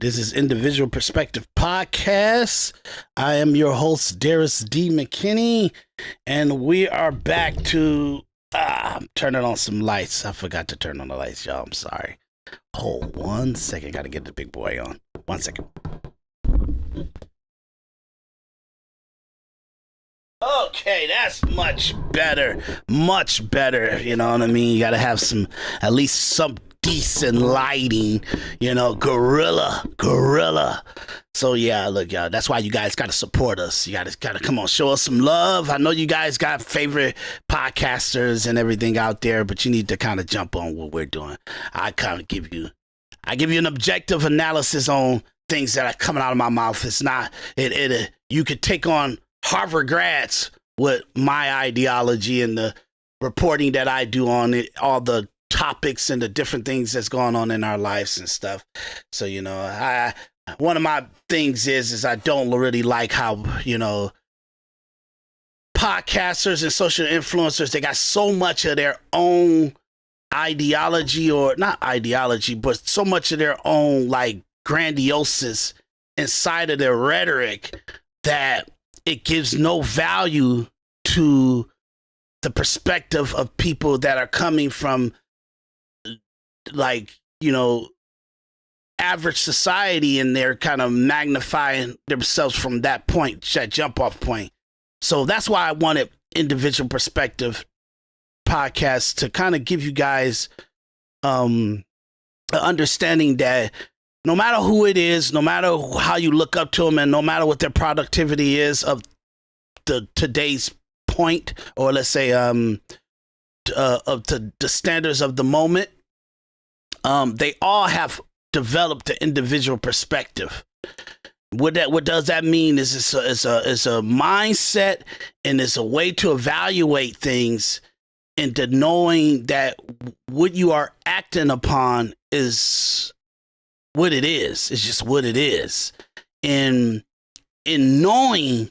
This is Individual Perspective Podcast. I am your host, Daris D, McKinney, and we are back to I'm turning on some lights. I forgot to turn on the lights, y'all. I'm sorry. Hold 1 second. Got to get the big boy on. 1 second. Okay, that's much better. Much better. You know what I mean? You got to have at least some decent lighting, gorilla. So yeah, look, y'all, that's why you guys got to support us. You got to come on, show us some love. I know you guys got favorite podcasters and everything out there, but you need to kind of jump on what we're doing. I give you an objective analysis on things that are coming out of my mouth. It's not, you could take on Harvard grads with my ideology and the reporting that I do on it, all the topics and the different things that's going on in our lives and stuff. So, one of my things is I don't really like how, podcasters and social influencers, they got so much of their own ideology, or not ideology, but so much of their own like grandiosis inside of their rhetoric that it gives no value to the perspective of people that are coming from average society, and they're kind of magnifying themselves from that jump off point. So that's why I wanted Individual Perspective Podcast to kind of give you guys an understanding that no matter who it is, no matter how you look up to them, and no matter what their productivity is of today's point, or let's say of the standards of the moment, they all have developed an individual perspective. What does that mean is it's a mindset, and it's a way to evaluate things, into knowing that what you are acting upon is what it is. It's just what it is. And in knowing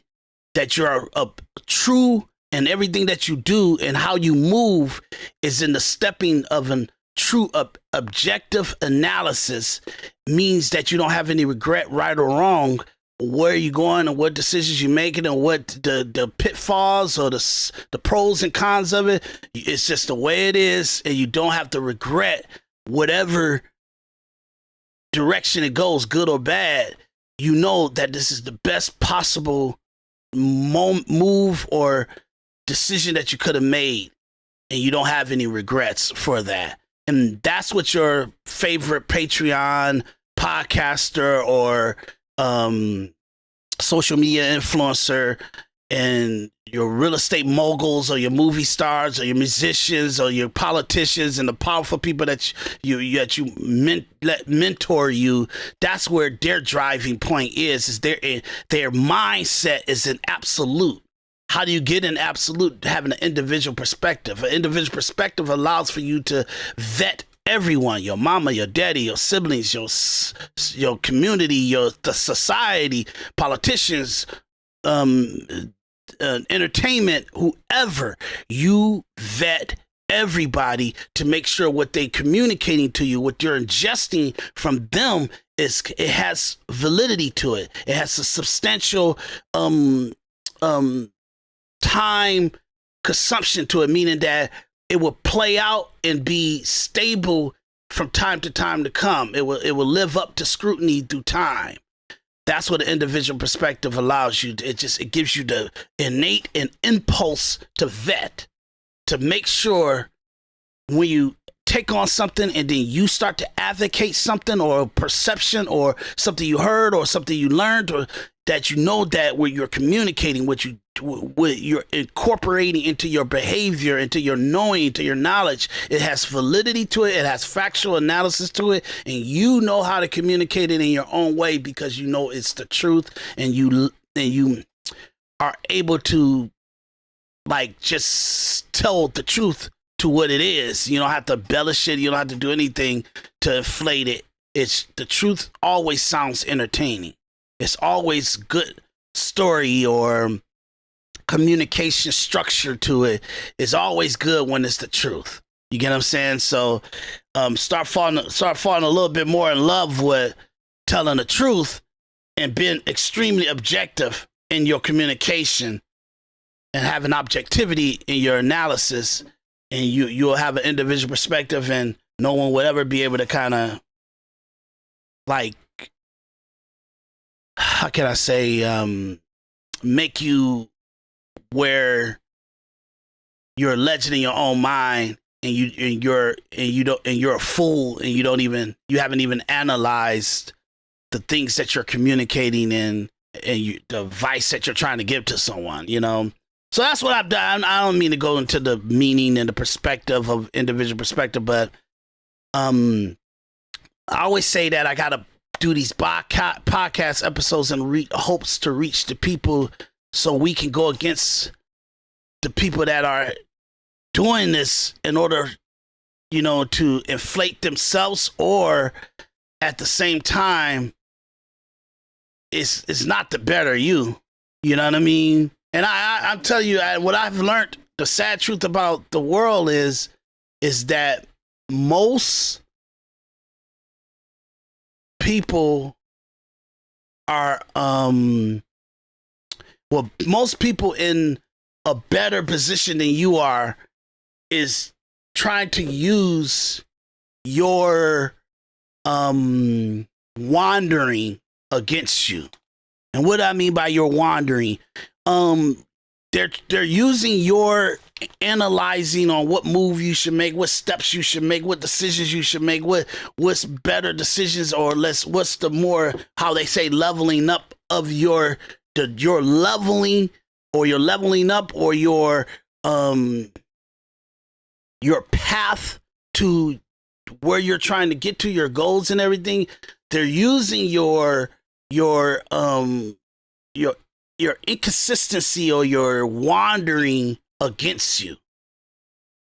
that you're a true, and everything that you do and how you move is in the stepping of an true objective analysis, means that you don't have any regret, right or wrong, where you're going and what decisions you're making, and what the pitfalls or the pros and cons of it. It's just the way it is, and you don't have to regret whatever direction it goes, good or bad. You know that this is the best possible move or decision that you could have made, and you don't have any regrets for that. And that's what your favorite Patreon podcaster or social media influencer, and your real estate moguls, or your movie stars, or your musicians, or your politicians, and the powerful people that let mentor you, that's where their driving point is their mindset is an absolute. How do you get an absolute? Having an individual perspective. An individual perspective allows for you to vet everyone: your mama, your daddy, your siblings, your community, the society, politicians, entertainment, whoever. You vet everybody to make sure what they communicating to you, what you're ingesting from them, it has validity to it. It has a substantial time consumption to it, meaning that it will play out and be stable from time to time to come. It will live up to scrutiny through time. That's what an individual perspective allows you. It gives you the innate and impulse to vet, to make sure when you take on something and then you start to advocate something, or a perception, or something you heard, or something you learned, or that you know that where you're communicating, what you're incorporating into your behavior, into your knowing, into your knowledge, it has validity to it, it has factual analysis to it, and you know how to communicate it in your own way because you know it's the truth, and you are able to just tell the truth to what it is. You don't have to embellish it, you don't have to do anything to inflate it. It's the truth always sounds entertaining. It's always good story or communication structure to it. It's always good when it's the truth. You get what I'm saying? So start falling a little bit more in love with telling the truth and being extremely objective in your communication and having objectivity in your analysis, and you'll have an individual perspective, and no one will ever be able to kind of, like, how can I say, make you where you're a legend in your own mind, and you're a fool, and you haven't even analyzed the things that you're communicating and the advice that you're trying to give to someone, you know. So that's what I've done. I don't mean to go into the meaning and the perspective of individual perspective, but I always say that I gotta do these podcast episodes in hopes to reach the people, so we can go against the people that are doing this in order, you know, to inflate themselves, or at the same time, it's not the better you. You know what I mean? And I'm telling you, what I've learned, the sad truth about the world is that most people are, most people in a better position than you are is trying to use your wandering against you. And what I mean by your wandering, they're using your analyzing on what move you should make, what steps you should make, what decisions you should make, what's better decisions, or less, what's the more, how they say, leveling up of your leveling, or your leveling up, or your path to where you're trying to get to, your goals and everything. They're using your inconsistency or your wandering against you.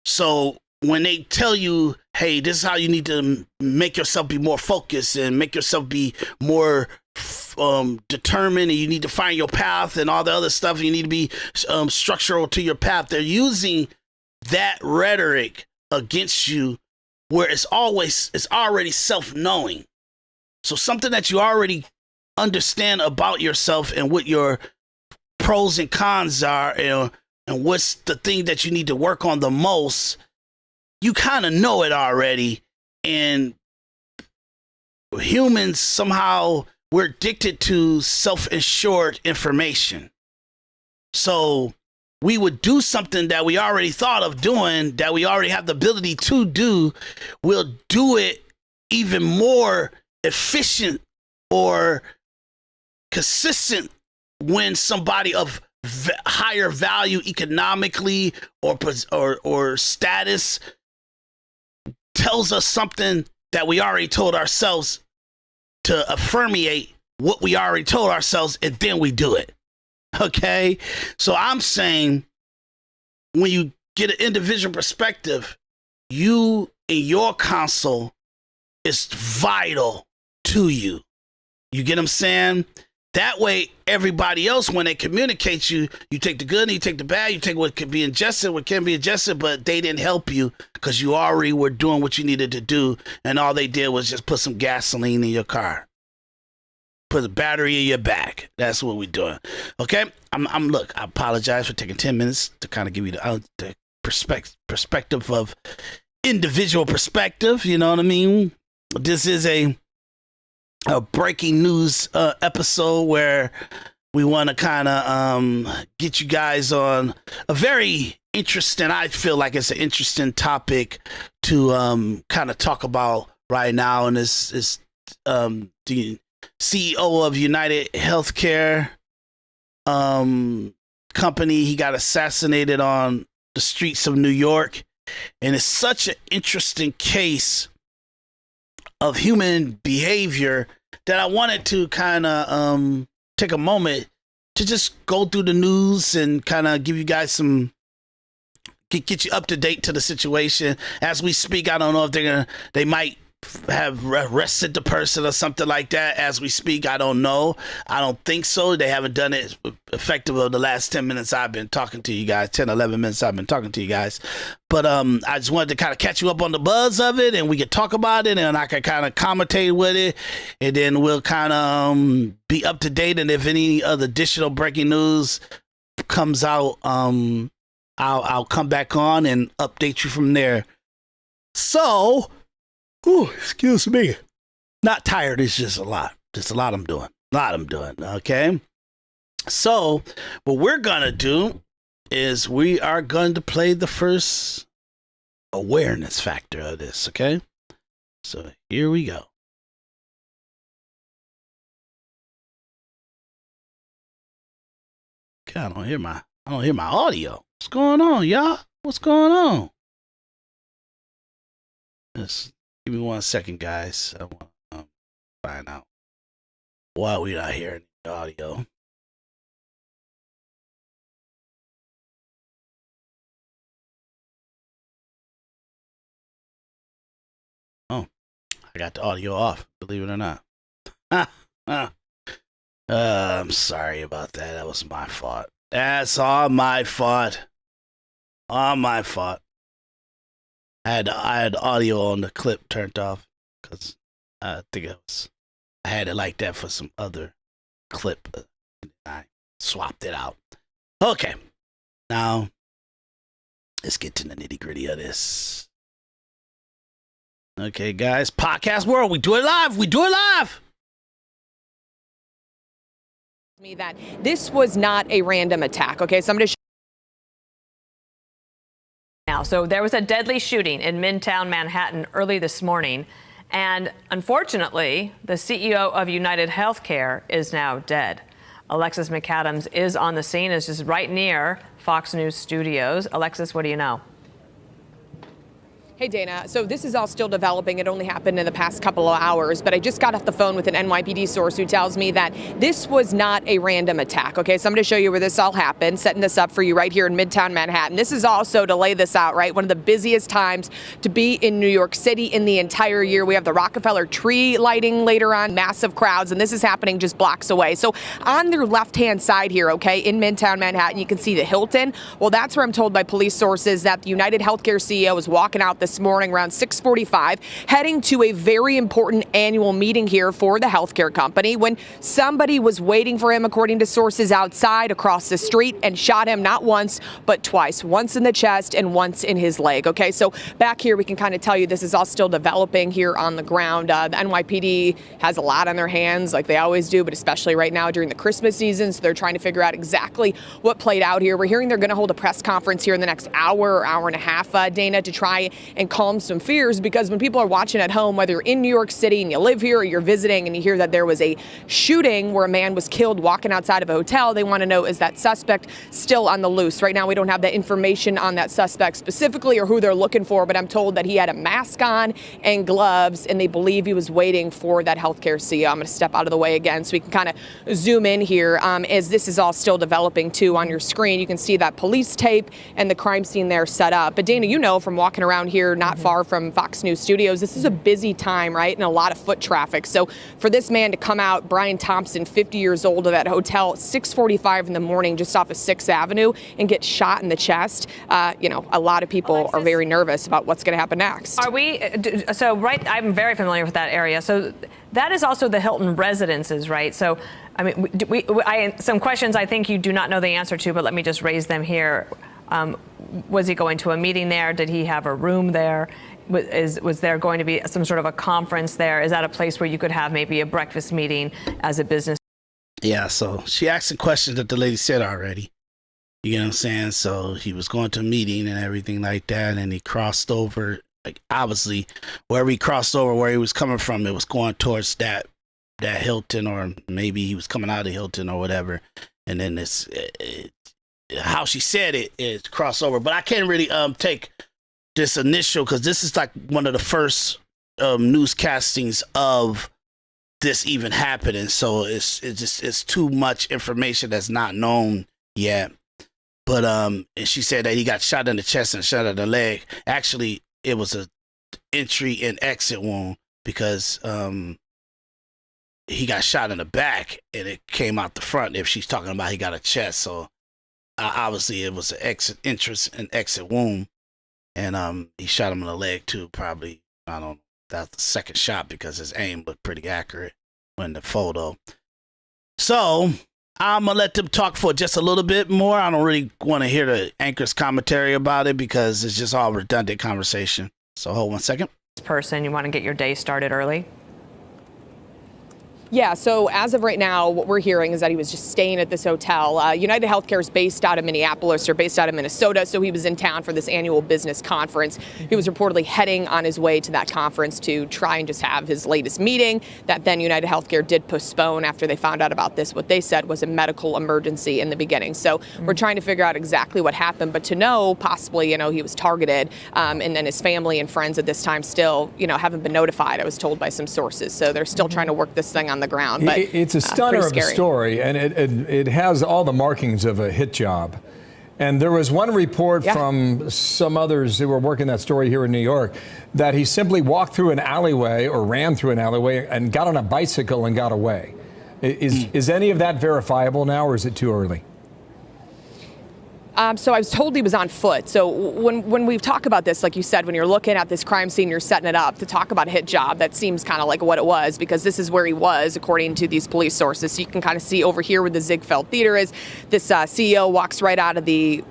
So when they tell you, hey, this is how you need to make yourself be more focused and make yourself be more determined, and you need to find your path and all the other stuff, you need to be structural to your path, they're using that rhetoric against you, where it's already self-knowing. So something that you already understand about yourself and what your pros and cons are, and what's the thing that you need to work on the most, you kind of know it already. And humans, somehow, we're addicted to self-assured information. So we would do something that we already thought of doing, that we already have the ability to do. We'll do it even more efficient or consistent when somebody of higher value economically or status tells us something that we already told ourselves, to affirmate what we already told ourselves, and then we do it. Okay? So I'm saying, when you get an individual perspective, you and your counsel is vital to you. You get what I'm saying? That way, everybody else, when they communicate you take the good and you take the bad, you take what can be ingested, what can be ingested, but they didn't help you because you already were doing what you needed to do, and all they did was just put some gasoline in your car. Put a battery in your back. That's what we're doing. Okay? Look, I apologize for taking 10 minutes to kind of give you the perspective of individual perspective. You know what I mean? This is a breaking news episode where we want to kind of get you guys on a very interesting, I feel like it's an interesting topic to kind of talk about right now. And it's the CEO of United Healthcare company. He got assassinated on the streets of New York. And it's such an interesting case of human behavior that I wanted to kind of take a moment to just go through the news and kind of give you guys some, get you up to date to the situation as we speak. I don't know if they might have arrested the person or something like that as we speak. I don't know. I don't think so. They haven't done it effective of the last 10 minutes I've been talking to you guys, 10, 11 minutes I've been talking to you guys. But I just wanted to kind of catch you up on the buzz of it, and we could talk about it, and I can kind of commentate with it, and then we'll kind of be up to date. And if any other additional breaking news comes out, I'll come back on and update you from there. So, excuse me. Not tired. It's just a lot. Just a lot I'm doing. Okay. So, what we're going to do is we are going to play the first awareness factor of this. Okay. So, here we go. Okay, I don't hear my audio. What's going on, y'all? What's going on? Just give me 1 second, guys. I want to find out why we're not hearing the audio. Oh, I got the audio off, believe it or not. I'm sorry about that. That was my fault. That's all my fault. All my fault. I had audio on the clip turned off because I think I had it like that for some other clip. I swapped it out. Okay, now let's get to the nitty gritty of this. Okay, guys, podcast world, we do it live. Me that this was not a random attack. Okay, so I'm going to now. So there was a deadly shooting in Midtown Manhattan early this morning, and unfortunately, the CEO of United Healthcare is now dead. Alexis McAdams is on the scene, is just right near Fox News studios. Alexis, what do you know? Hey, Dana. So this is all still developing. It only happened in the past couple of hours, but I just got off the phone with an NYPD source who tells me that this was not a random attack. Okay, so I'm going to show you where this all happened, setting this up for you right here in Midtown Manhattan. This is also, to lay this out, right, one of the busiest times to be in New York City in the entire year. We have the Rockefeller tree lighting later on, massive crowds, and this is happening just blocks away. So on their left-hand side here, okay, in Midtown Manhattan, you can see the Hilton. Well, that's where I'm told by police sources that the United Healthcare CEO was walking out this morning around 6:45, heading to a very important annual meeting here for the healthcare company when somebody was waiting for him, according to sources outside across the street, and shot him not once, but twice, once in the chest and once in his leg. Okay, so back here, we can kind of tell you this is all still developing here on the ground. The NYPD has a lot on their hands, like they always do, but especially right now during the Christmas season. So they're trying to figure out exactly what played out here. We're hearing they're going to hold a press conference here in the next hour or hour and a half, Dana, to try and calm some fears, because when people are watching at home, whether you're in New York City and you live here or you're visiting and you hear that there was a shooting where a man was killed walking outside of a hotel, they want to know, is that suspect still on the loose? Right now, we don't have that information on that suspect specifically or who they're looking for, but I'm told that he had a mask on and gloves, and they believe he was waiting for that healthcare CEO. I'm going to step out of the way again so we can kind of zoom in here as this is all still developing too. On your screen, you can see that police tape and the crime scene there set up. But Dana, you know from walking around here not far from Fox News studios, this is a busy time, right? And a lot of foot traffic. So for this man to come out, Brian Thompson, 50 years old, of that hotel at 6:45 in the morning just off of 6th Avenue and get shot in the chest, a lot of people Alexis, are very nervous about what's going to happen next. I'm very familiar with that area. So that is also the Hilton residences, right? So, I mean, some questions I think you do not know the answer to, but let me just raise them here. Was he going to a meeting there? Did he have a room there? Was there going to be some sort of a conference there? Is that a place where you could have maybe a breakfast meeting as a business? Yeah, so she asked the question that the lady said already. You know what I'm saying? So he was going to a meeting and everything like that, and he crossed over. Like, obviously, wherever he crossed over, where he was coming from, it was going towards that Hilton, or maybe he was coming out of Hilton or whatever. And then how she said it crossed over. But I can't really take this initial, because this is like one of the first newscastings of this even happening. So it's too much information that's not known yet. But and she said that he got shot in the chest and shot in the leg. Actually, it was a entry and exit wound. because he got shot in the back and it came out the front. If she's talking about he got a chest, so obviously it was an exit wound, and he shot him in the leg too. Probably, I don't know, that's the second shot because his aim looked pretty accurate in the photo. So I'm gonna let them talk for just a little bit more. I don't really want to hear the anchor's commentary about it because it's just all redundant conversation. So hold 1 second. Person, you want to get your day started early? Yeah, so as of right now, what we're hearing is that he was just staying at this hotel. United Healthcare is based out of Minneapolis or based out of Minnesota, so he was in town for this annual business conference. He was reportedly heading on his way to that conference to try and just have his latest meeting that then United Healthcare did postpone after they found out about this. What they said was a medical emergency in the beginning. So we're trying to figure out exactly what happened, but to know possibly, he was targeted, and then his family and friends at this time still, haven't been notified, I was told by some sources. So they're still trying to work this thing on the ground. But it's a stunner of a story, and it has all the markings of a hit job. And there was one report from some others who were working that story here in New York that he simply walked through an alleyway or ran through an alleyway and got on a bicycle and got away. Is any of that verifiable now, or is it too early? So I was told he was on foot. So when we talk about this, like you said, when you're looking at this crime scene, you're setting it up to talk about a hit job. That seems kind of like what it was, because this is where he was, according to these police sources. So you can kind of see over here where the Ziegfeld Theater is. This CEO walks right out of the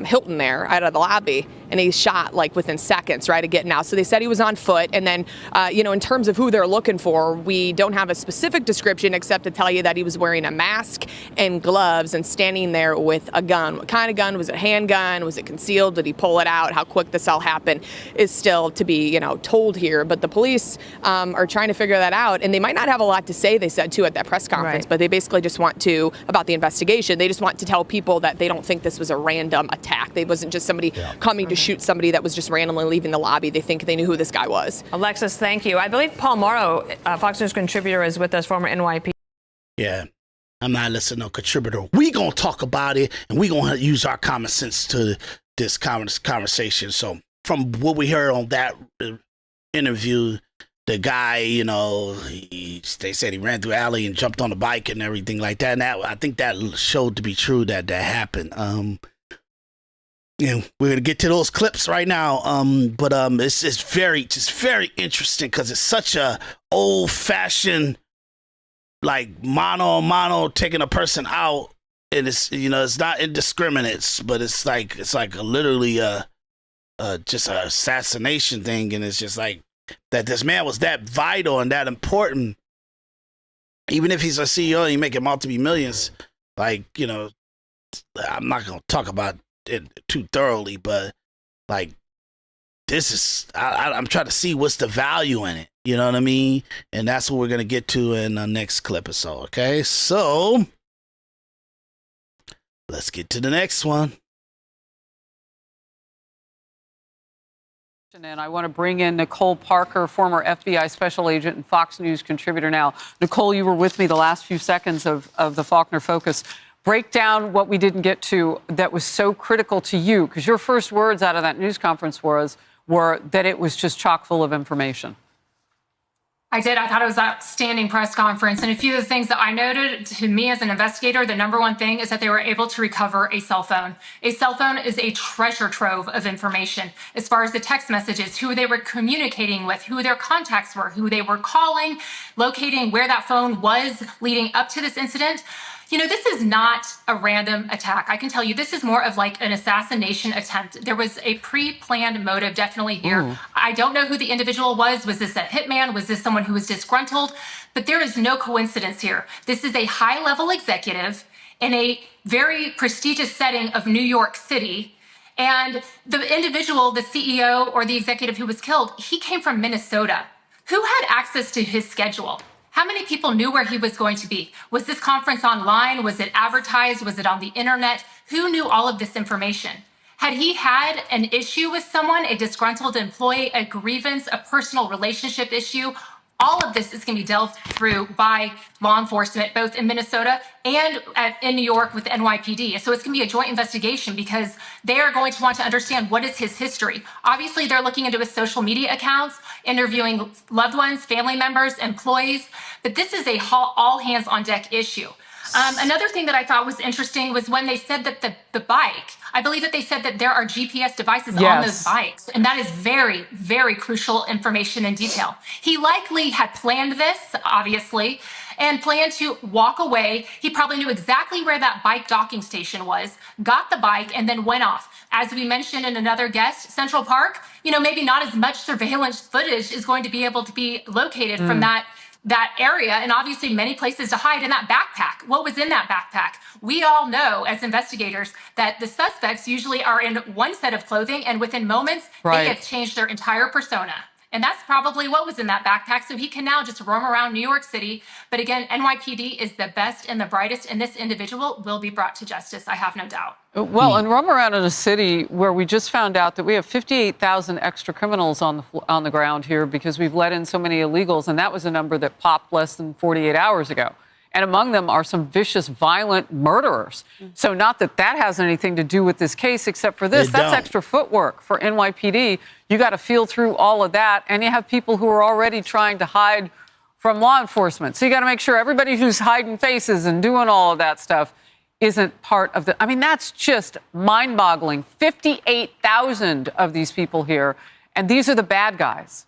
Hilton there, out of the lobby, and he's shot like within seconds, right, of getting out. So they said he was on foot. And then, in terms of who they're looking for, we don't have a specific description except to tell you that he was wearing a mask and gloves and standing there with a gun. What kind of gun? Was it a handgun? Was it concealed? Did he pull it out? How quick this all happened is still to be, told here. But the police are trying to figure that out. And they might not have a lot to say, they said, too, at that press conference. Right. But they basically just want to, about the investigation, they just want to tell people that they don't think this was a random attack. They wasn't just somebody coming to shoot somebody that was just randomly leaving the lobby. They think they knew who this guy was. Alexis, thank you. I believe Paul Morrow, Fox News contributor, is with us, former NYPD. Yeah, I'm not listening to no contributor. We gonna talk about it, and we gonna use our common sense to this conversation. So from what we heard on that interview, the guy, they said he ran through the alley and jumped on the bike and everything like that. And I think that showed to be true that happened. We're gonna get to those clips right now. But it's very interesting because it's such a old-fashioned, like mano taking a person out, and it's it's not indiscriminate, but it's like literally just an assassination thing, and it's just like that this man was that vital and that important. Even if he's a CEO and he's making multiple millions, I'm not gonna talk about it too thoroughly, but like this is I'm trying to see what's the value in it, you know what I mean? And that's what we're gonna get to in the next clip or so. Okay, so let's get to the next one. And I want to bring in Nicole Parker, former FBI special agent and Fox News contributor now. Nicole, you were with me the last few seconds of the Faulkner Focus. Break down what we didn't get to that was so critical to you, because your first words out of that news conference were that it was just chock full of information. I did. I thought it was an outstanding press conference. And a few of the things that I noted, to me as an investigator, the number one thing is that they were able to recover a cell phone. A cell phone is a treasure trove of information as far as the text messages, who they were communicating with, who their contacts were, who they were calling, locating where that phone was leading up to this incident. This is not a random attack. I can tell you this is more of like an assassination attempt. There was a pre-planned motive definitely here. Ooh. I don't know who the individual was. Was this a hitman? Was this someone who was disgruntled? But there is no coincidence here. This is a high-level executive in a very prestigious setting of New York City. And the individual, the CEO or the executive who was killed, he came from Minnesota. Who had access to his schedule? How many people knew where he was going to be? Was this conference online? Was it advertised? Was it on the internet? Who knew all of this information? Had he had an issue with someone, a disgruntled employee, a grievance, a personal relationship issue? All of this is going to be delved through by law enforcement, both in Minnesota and in New York with the NYPD. So it's going to be a joint investigation because they are going to want to understand what is his history. Obviously, they're looking into his social media accounts, interviewing loved ones, family members, employees. But this is a all hands on deck issue. Another thing that I thought was interesting was when they said that the bike, I believe that they said that there are GPS devices on those bikes. And that is very, very crucial information and detail. He likely had planned this, obviously, and planned to walk away. He probably knew exactly where that bike docking station was, got the bike, and then went off. As we mentioned in another guest, Central Park, maybe not as much surveillance footage is going to be able to be located from that area, and obviously many places to hide. In that backpack, what was in that backpack? We all know as investigators that the suspects usually are in one set of clothing, and within moments, they have changed their entire persona. And that's probably what was in that backpack. So he can now just roam around New York City. But again, NYPD is the best and the brightest, and this individual will be brought to justice, I have no doubt. Well, and roam around in a city where we just found out that we have 58,000 extra criminals on the ground here because we've let in so many illegals, and that was a number that popped less than 48 hours ago. And among them are some vicious, violent murderers. So not that that has anything to do with this case, except for this. That's extra footwork for NYPD. You got to feel through all of that, and you have people who are already trying to hide from law enforcement. So you got to make sure everybody who's hiding faces and doing all of that stuff isn't part of the... I mean, that's just mind-boggling. 58,000 of these people here, and these are the bad guys.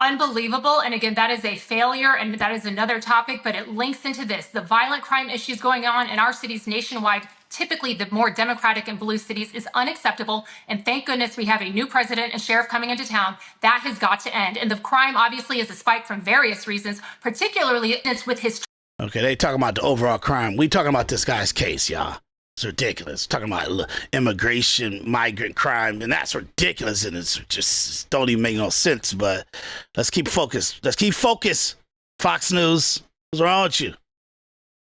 Unbelievable. And again, that is a failure, and that is another topic, but it links into this. The violent crime issues going on in our cities nationwide, typically the more democratic and blue cities, is unacceptable. And thank goodness we have a new president and sheriff coming into town. That has got to end. And the crime obviously is a spike from various reasons, particularly it's with his... Okay, they talking about the overall crime. We talking about this guy's case, y'all. It's ridiculous. Talking about immigration, migrant crime, and that's ridiculous, and it's just don't even make no sense. But let's keep focused. Let's keep focused. Fox News, what's wrong with you?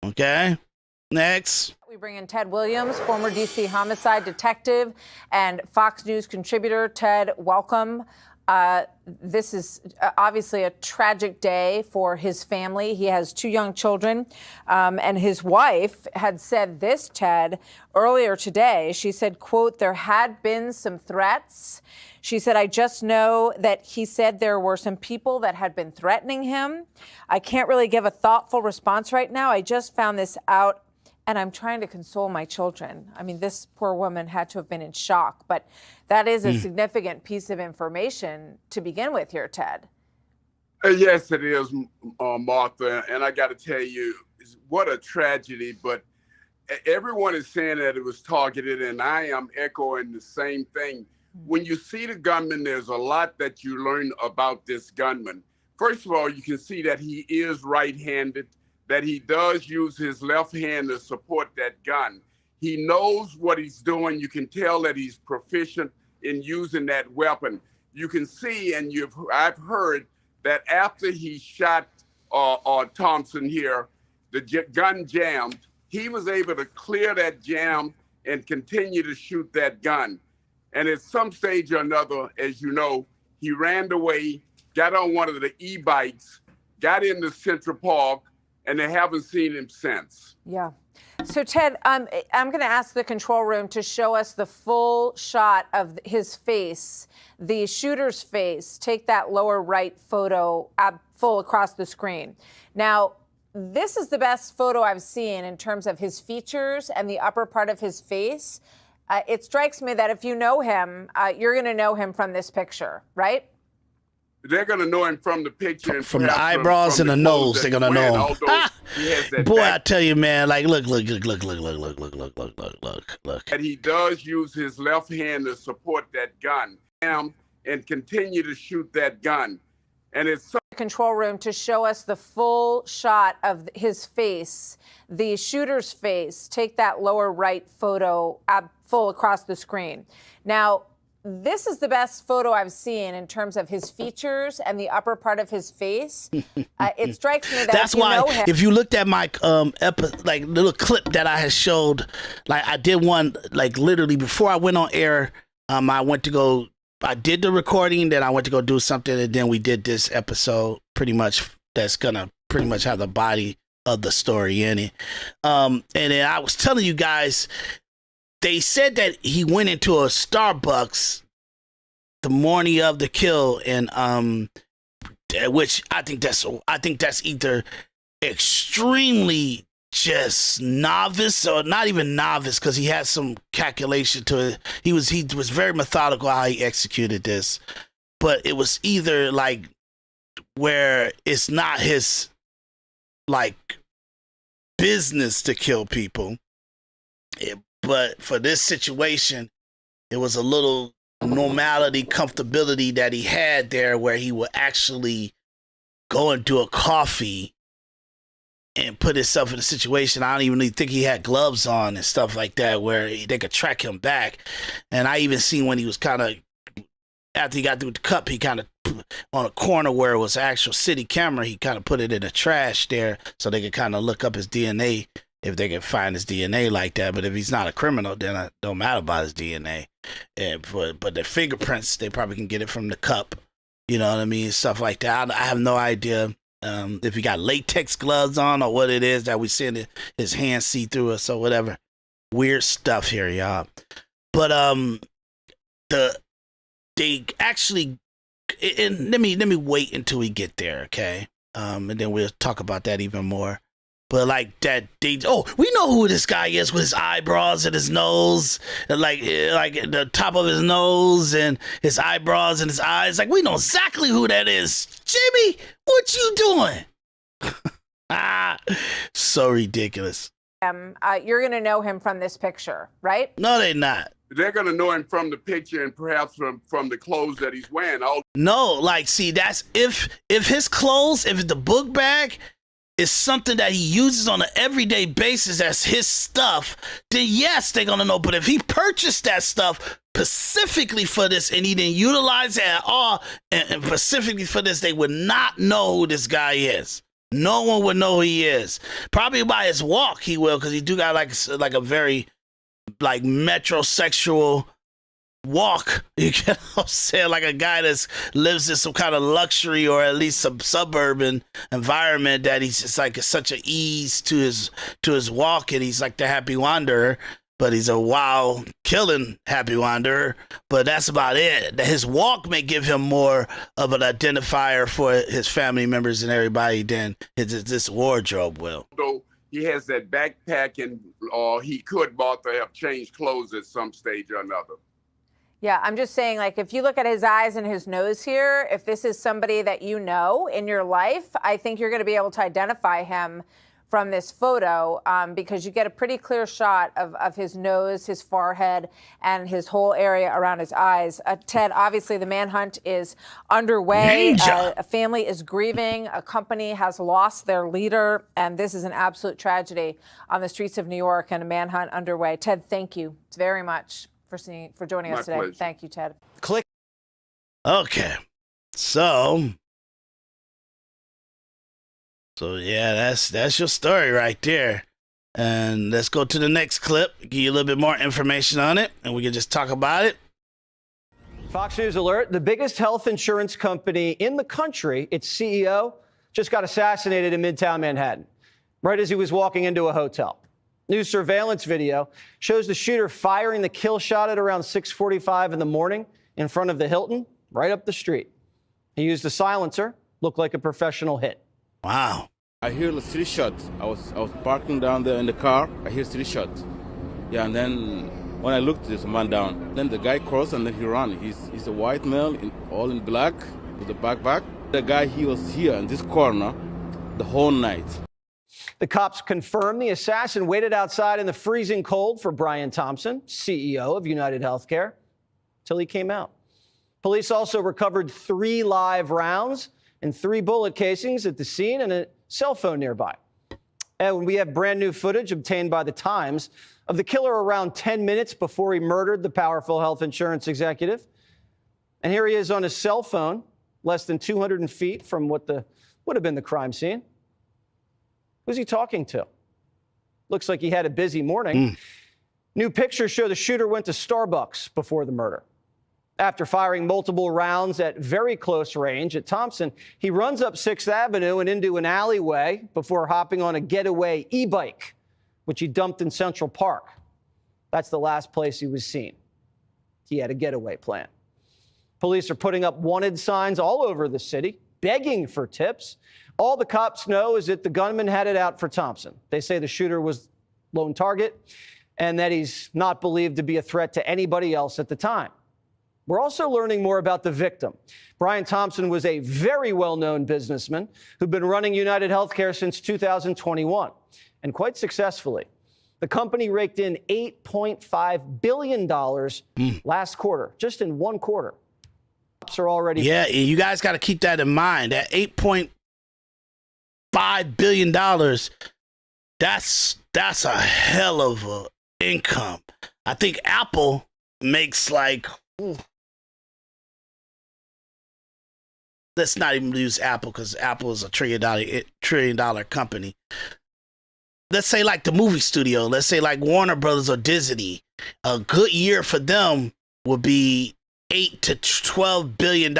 Okay, next. We bring in Ted Williams, former D.C. homicide detective and Fox News contributor. Ted, welcome. This is obviously a tragic day for his family. He has two young children, and his wife had said this, Ted, earlier today. She said, quote, there had been some threats. She said, I just know that he said there were some people that had been threatening him. I can't really give a thoughtful response right now. I just found this out, and I'm trying to console my children. I mean, this poor woman had to have been in shock, but that is a significant piece of information to begin with here, Ted. Yes, it is, Martha. And I got to tell you, what a tragedy. But everyone is saying that it was targeted, and I am echoing the same thing. When you see the gunman, there's a lot that you learn about this gunman. First of all, you can see that he is right-handed, that he does use his left hand to support that gun. He knows what he's doing. You can tell that he's proficient in using that weapon. You can see, and I've heard that after he shot Thompson here, the gun jammed. He was able to clear that jam and continue to shoot that gun. And at some stage or another, as you know, he ran away, got on one of the e-bikes, got into Central Park, and they haven't seen him since. Yeah. So, Ted, I'm going to ask the control room to show us the full shot of his face, the shooter's face. Take that lower right photo full across the screen. Now, this is the best photo I've seen in terms of his features and the upper part of his face. It strikes me that if you know him, you're going to know him from this picture, right? They're going to know him from the picture. From the eyebrows and the nose, they're going to know him. Boy, I tell you, man, like, look. And he does use his left hand to support that gun and continue to shoot that gun. And it's control room to show us the full shot of his face, the shooter's face. Take that lower right photo full across the screen. Now, this is the best photo I've seen in terms of his features and the upper part of his face. It strikes me that that's if you why know him, if you looked at my like little clip that I had showed, like I did one like literally before I went on air. I went to go I did the recording, then I went to go do something, and then we did this episode pretty much that's gonna pretty much have the body of the story in it. And then I was telling you guys, they said that he went into a Starbucks the morning of the kill, and which I think that's either extremely just novice or not even novice, because he had some calculation to it. He was very methodical how he executed this, but it was either like where it's not his like business to kill people, but for this situation, it was a little normality, comfortability that he had there, where he would actually go and do a coffee and put himself in a situation. I don't even think he had gloves on and stuff like that, where they could track him back. And I even seen when he was kind of, after he got through the cup, he kind of on a corner where it was actual city camera, he kind of put it in the trash there so they could kind of look up his DNA if they could find his DNA like that. But if he's not a criminal, then it don't matter about his DNA. But the fingerprints, they probably can get it from the cup. You know what I mean? Stuff like that. I have no idea if he got latex gloves on or what it is that we see his hands see through us or whatever. Weird stuff here, y'all. But they actually, and let me wait until we get there, okay? And then we'll talk about that even more. But like that, we know who this guy is with his eyebrows and his nose, and like the top of his nose and his eyebrows and his eyes. Like, we know exactly who that is. Jimmy, what you doing? So ridiculous. You're going to know him from this picture, right? No, they're not. They're going to know him from the picture and perhaps from the clothes that he's wearing. No, like, see, that's if his clothes, if the book bag is something that he uses on an everyday basis, that's his stuff, then yes, they're going to know. But if he purchased that stuff specifically for this and he didn't utilize it at all, and specifically for this, they would not know who this guy is. No one would know who he is. Probably by his walk he will, because he do got like a very like metrosexual walk. You know what I'm saying? Like a guy that lives in some kind of luxury or at least some suburban environment, that he's just like such an ease to his walk, and he's like the happy wanderer, but he's a wild killing happy wanderer. But that's about it. His walk may give him more of an identifier for his family members and everybody than this wardrobe will. Though he has that backpack, and he could, Martha, have changed clothes at some stage or another. Yeah, I'm just saying, like, if you look at his eyes and his nose here, if this is somebody that you know in your life, I think you're going to be able to identify him from this photo, because you get a pretty clear shot of his nose, his forehead, and his whole area around his eyes. Ted, obviously the manhunt is underway. A family is grieving. A company has lost their leader, and this is an absolute tragedy on the streets of New York, and a manhunt underway. Ted, thank you very much for joining us today. Pleasure. Thank you, Ted. Click. Okay, so yeah, that's your story right there. And let's go to the next clip, give you a little bit more information on it, and we can just talk about it. Fox News alert. The biggest health insurance company in the country, its CEO, just got assassinated in Midtown Manhattan, right as he was walking into a hotel. New surveillance video shows the shooter firing the kill shot at around 6:45 in the morning in front of the Hilton, right up the street. He used a silencer, looked like a professional hit. Wow. I hear the 3 shots. I was parking down there in the car. I hear 3 shots. Yeah, and then when I looked, there's a man down. Then the guy crossed and then he ran. He's a white male, all in black, with a backpack. The guy, he was here in this corner the whole night. The cops confirmed the assassin waited outside in the freezing cold for Brian Thompson, CEO of United Healthcare, till he came out. Police also recovered 3 live rounds and 3 bullet casings at the scene and a cell phone nearby. And we have brand new footage obtained by the Times of the killer around 10 minutes before he murdered the powerful health insurance executive. And here he is on his cell phone, less than 200 feet from what would have been the crime scene. Who's he talking to? Looks like he had a busy morning. New pictures show the shooter went to Starbucks before the murder. After firing multiple rounds at very close range at Thompson, he runs up 6th Avenue and into an alleyway before hopping on a getaway e-bike, which he dumped in Central Park. That's the last place he was seen. He had a getaway plan. Police are putting up wanted signs all over the city, begging for tips. All the cops know is that the gunman had it out for Thompson. They say the shooter was lone target and that he's not believed to be a threat to anybody else at the time. We're also learning more about the victim. Brian Thompson was a very well-known businessman who'd been running United Healthcare since 2021, and quite successfully. The company raked in $8.5 billion last quarter, just in one quarter. Are already you guys got to keep that in mind. That $8.5 billion, that's a hell of a income. I think Apple makes like, let's not even use Apple because Apple is a $1 trillion company. Let's say like the movie studio, let's say like Warner Brothers or Disney. A good year for them would be $8 to $12 billion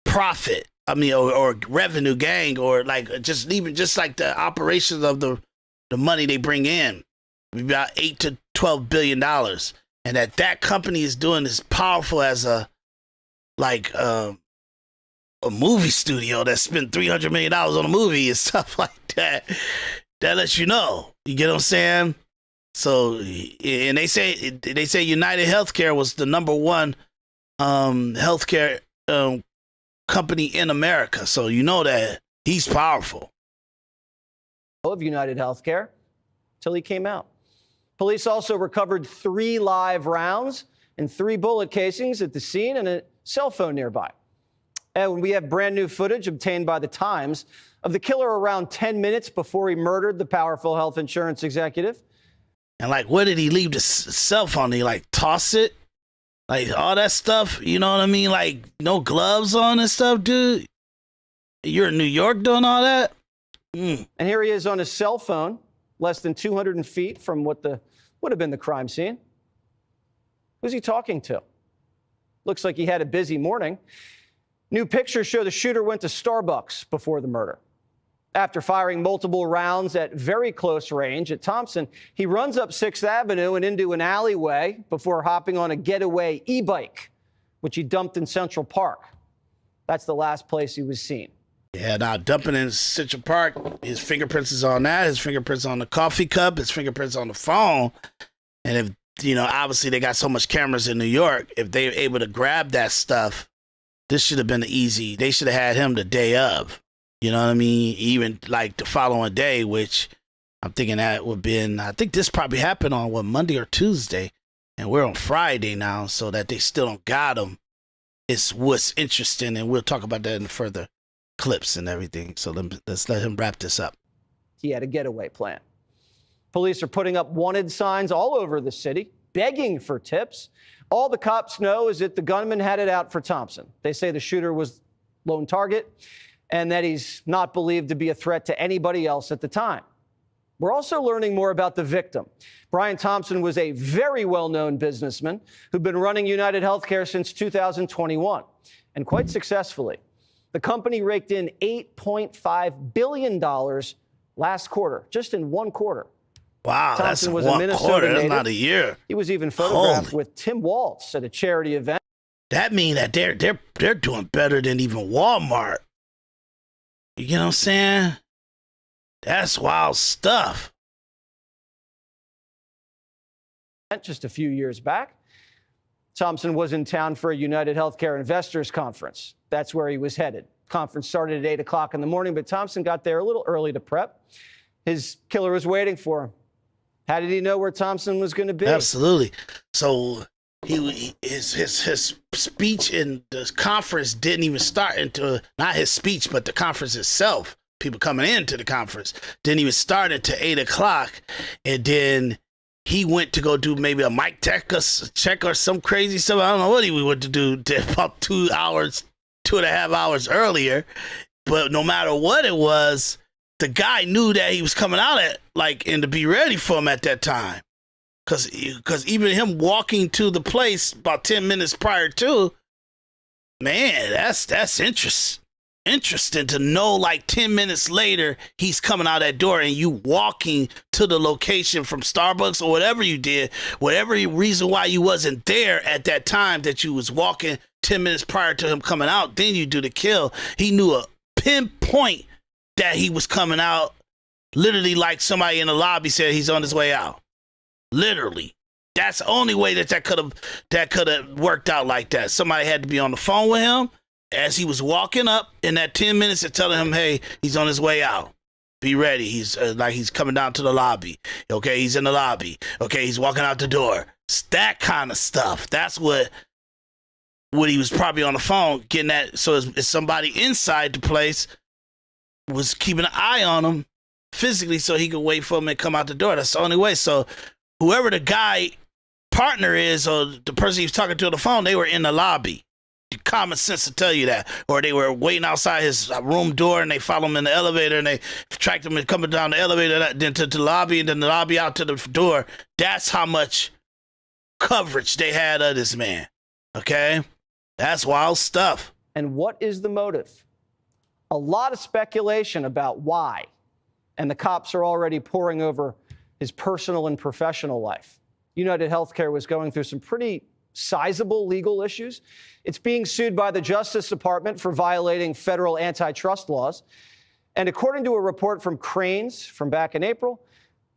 profit. I mean, or revenue gain, or like just like the operations of the money they bring in, about $8 to $12 billion, and that company is doing as powerful as a movie studio that spent $300 million on a movie and stuff like that. That lets you know. You get what I'm saying? So, and they say United Healthcare was the number one healthcare company in America. So you know that he's powerful. Of United Healthcare till he came out. Police also recovered 3 live rounds and 3 bullet casings at the scene and a cell phone nearby. And we have brand new footage obtained by the Times of the killer around 10 minutes before he murdered the powerful health insurance executive. And like, where did he leave the cell phone? Did he like toss it? Like all that stuff, you know what I mean? Like no gloves on and stuff, dude. You're in New York doing all that? And here he is on his cell phone, less than 200 feet from what would have been the crime scene. Who's he talking to? Looks like he had a busy morning. New pictures show the shooter went to Starbucks before the murder. After firing multiple rounds at very close range at Thompson, he runs up 6th Avenue and into an alleyway before hopping on a getaway e-bike, which he dumped in Central Park. That's the last place he was seen. Yeah, now dumping in Central Park, his fingerprints is on that, his fingerprints on the coffee cup, his fingerprints on the phone. And if, obviously they got so much cameras in New York, if they were able to grab that stuff, this should have been easy. They should have had him the day of. You know what I mean? Even like the following day, which I'm thinking that would have been, I think this probably happened on Monday or Tuesday. And we're on Friday now, so that they still don't got him. It's what's interesting, and we'll talk about that in further clips and everything. So let's let him wrap this up. He had a getaway plan. Police are putting up wanted signs all over the city, begging for tips. All the cops know is that the gunman had it out for Thompson. They say the shooter was lone target and that he's not believed to be a threat to anybody else at the time. We're also learning more about the victim. Brian Thompson was a very well-known businessman who'd been running United Healthcare since 2021, and quite successfully. The company raked in $8.5 billion last quarter, just in one quarter. Wow, Thompson was one a Minnesota quarter. native. That's not a year. He was even photographed with Tim Waltz at a charity event. That means that they're doing better than even Walmart. You know what I'm saying? That's wild stuff. Just a few years back, Thompson was in town for a United Healthcare Investors Conference. That's where he was headed. Conference started at 8 o'clock in the morning, but Thompson got there a little early to prep. His killer was waiting for him. How did he know where Thompson was going to be? Absolutely. So his speech in the conference didn't even start until, not his speech, but the conference itself. People coming into the conference didn't even start until 8 o'clock, and then he went to go do maybe a mic check or some crazy stuff. I don't know what he went to do about 2.5 hours earlier. But no matter what it was, the guy knew that he was coming out and to be ready for him at that time. Because even him walking to the place about 10 minutes prior to, man, that's interesting to know, like 10 minutes later, he's coming out that door and you walking to the location from Starbucks or whatever you did, whatever reason why you wasn't there at that time that you was walking 10 minutes prior to him coming out, then you do the kill. He knew a pinpoint that he was coming out, literally like somebody in the lobby said he's on his way out. Literally. That's the only way that could have worked out like that. Somebody had to be on the phone with him as he was walking up in that 10 minutes and telling him, hey, he's on his way out. Be ready. He's he's coming down to the lobby. Okay, he's in the lobby. Okay, he's walking out the door. It's that kind of stuff. That's what he was probably on the phone getting that. So if somebody inside the place was keeping an eye on him physically so he could wait for him and come out the door. That's the only way. So whoever the guy partner is or the person he was talking to on the phone, they were in the lobby. Common sense to tell you that. Or they were waiting outside his room door and they follow him in the elevator and they tracked him and coming down the elevator, then to the lobby and then the lobby out to the door. That's how much coverage they had of this man. Okay? That's wild stuff. And what is the motive? A lot of speculation about why. And the cops are already poring over his personal and professional life. United Healthcare was going through some pretty sizable legal issues. It's being sued by the Justice Department for violating federal antitrust laws. And according to a report from Cranes from back in April,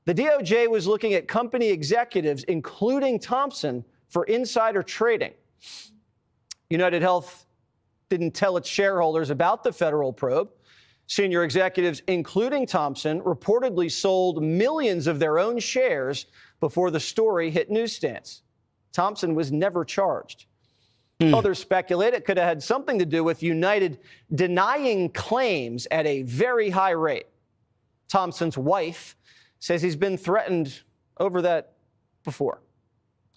the DOJ was looking at company executives, including Thompson, for insider trading. United Health didn't tell its shareholders about the federal probe. Senior executives, including Thompson, reportedly sold millions of their own shares before the story hit newsstands. Thompson was never charged. Others speculate it could have had something to do with United denying claims at a very high rate. Thompson's wife says he's been threatened over that before.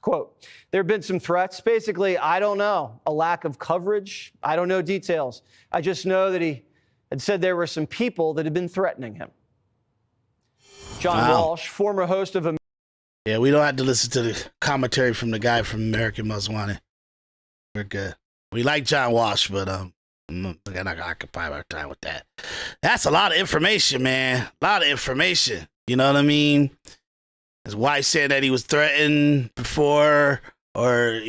Quote, there have been some threats. Basically, I don't know. A lack of coverage. I don't know details. I just know that he had said there were some people that had been threatening him. John Walsh, former host of Yeah, we don't have to listen to the commentary from the guy from American Most Wanted. We're good. We like John Walsh, but we're not gonna occupy our time with that. That's a lot of information, man. A lot of information. You know what I mean? His wife said that he was threatened before, or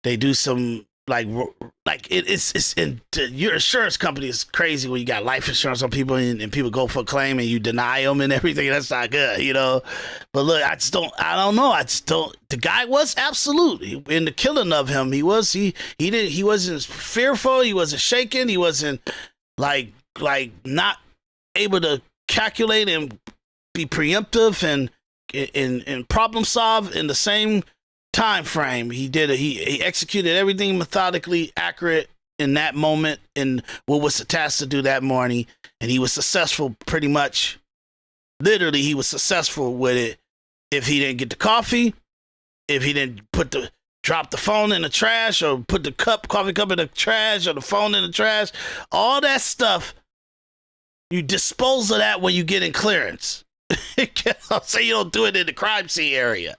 they do some it's your insurance company is crazy when you got life insurance on people and people go for a claim and you deny them and everything. That's not good, But look, I don't know. The guy was absolutely in the killing of him. He wasn't fearful. He wasn't shaken. He wasn't like not able to calculate and be preemptive and problem solve in the same time frame. He executed everything methodically accurate in that moment and what was tasked to do that morning, and he was successful pretty much. Literally, he was successful with it. If he didn't get the coffee, if he didn't drop the phone in the trash or put the coffee cup in the trash or the phone in the trash, all that stuff, you dispose of that when you get in clearance. Say you don't do it in the crime scene area.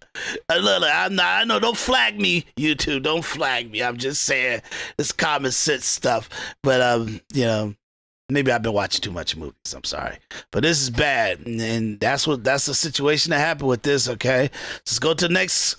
Look, I know. Don't flag me, YouTube. Don't flag me. I'm just saying it's common sense stuff. But maybe I've been watching too much movies. I'm sorry, but this is bad, and that's the situation that happened with this. Okay, let's go to the next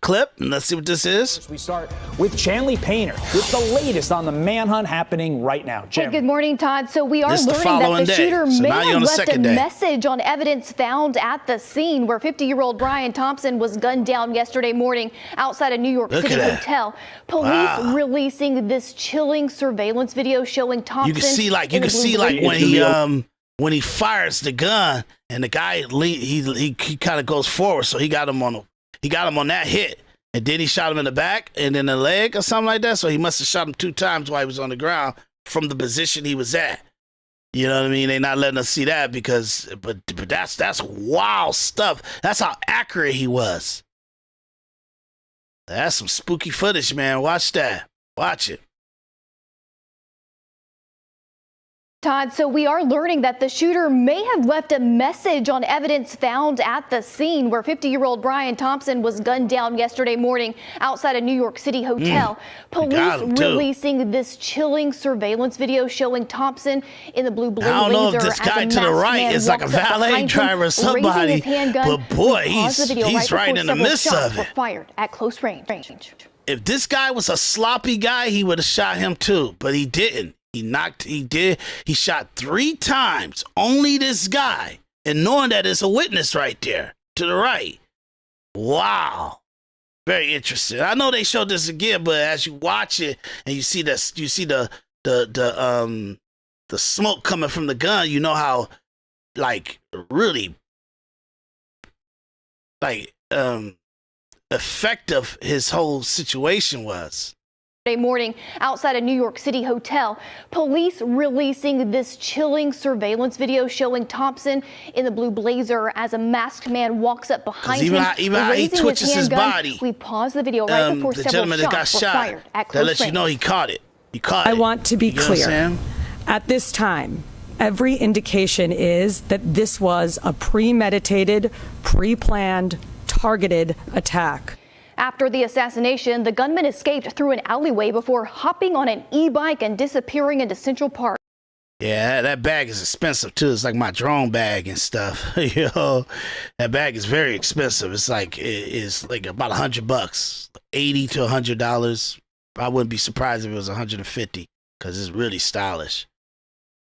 clip and let's see what this is. We start with Chanley Painter with the latest on the manhunt happening right now. Hey, good morning, Todd. So we are learning that the shooter may have left a message on evidence found at the scene where 50-year-old Brian Thompson was gunned down yesterday morning outside a New York City hotel. Police releasing this chilling surveillance video showing Thompson. You can see when he fires the gun and the guy he kind of goes forward, so he got him on that hit, and then he shot him in the back and in the leg or something like that. So he must have shot him 2 times while he was on the ground from the position he was at. You know what I mean? They're not letting us see that but that's wild stuff. That's how accurate he was. That's some spooky footage, man. Watch that. Watch it. Todd, so we are learning that the shooter may have left a message on evidence found at the scene where 50-year-old Brian Thompson was gunned down yesterday morning outside a New York City hotel. Police releasing this chilling surveillance video showing Thompson in the blue blazer. I don't know if this guy to the right is like a valet driver or somebody, but boy, he's right in the midst of it. Fired at close range. If this guy was a sloppy guy, he would have shot him too, but he didn't. He shot 3 times, only this guy, and knowing that it's a witness right there to the right. Wow. Very interesting. I know they showed this again, but as you watch it and you see this, you see the smoke coming from the gun, you know how really effective his whole situation was. Morning outside a New York City hotel, police releasing this chilling surveillance video showing Thompson in the blue blazer as a masked man walks up behind him, even how he twitches his body. We paused the video right before the several gentleman that got shots were fired at close that lets range. you know he caught it. I want to be clear. At this time, every indication is that this was a premeditated, pre-planned, targeted attack. After the assassination, the gunman escaped through an alleyway before hopping on an e-bike and disappearing into Central Park. Yeah, that bag is expensive too. It's like my drone bag and stuff. That bag is very expensive. It's like about $100, $80 to $100. I wouldn't be surprised if it was $150 because it's really stylish.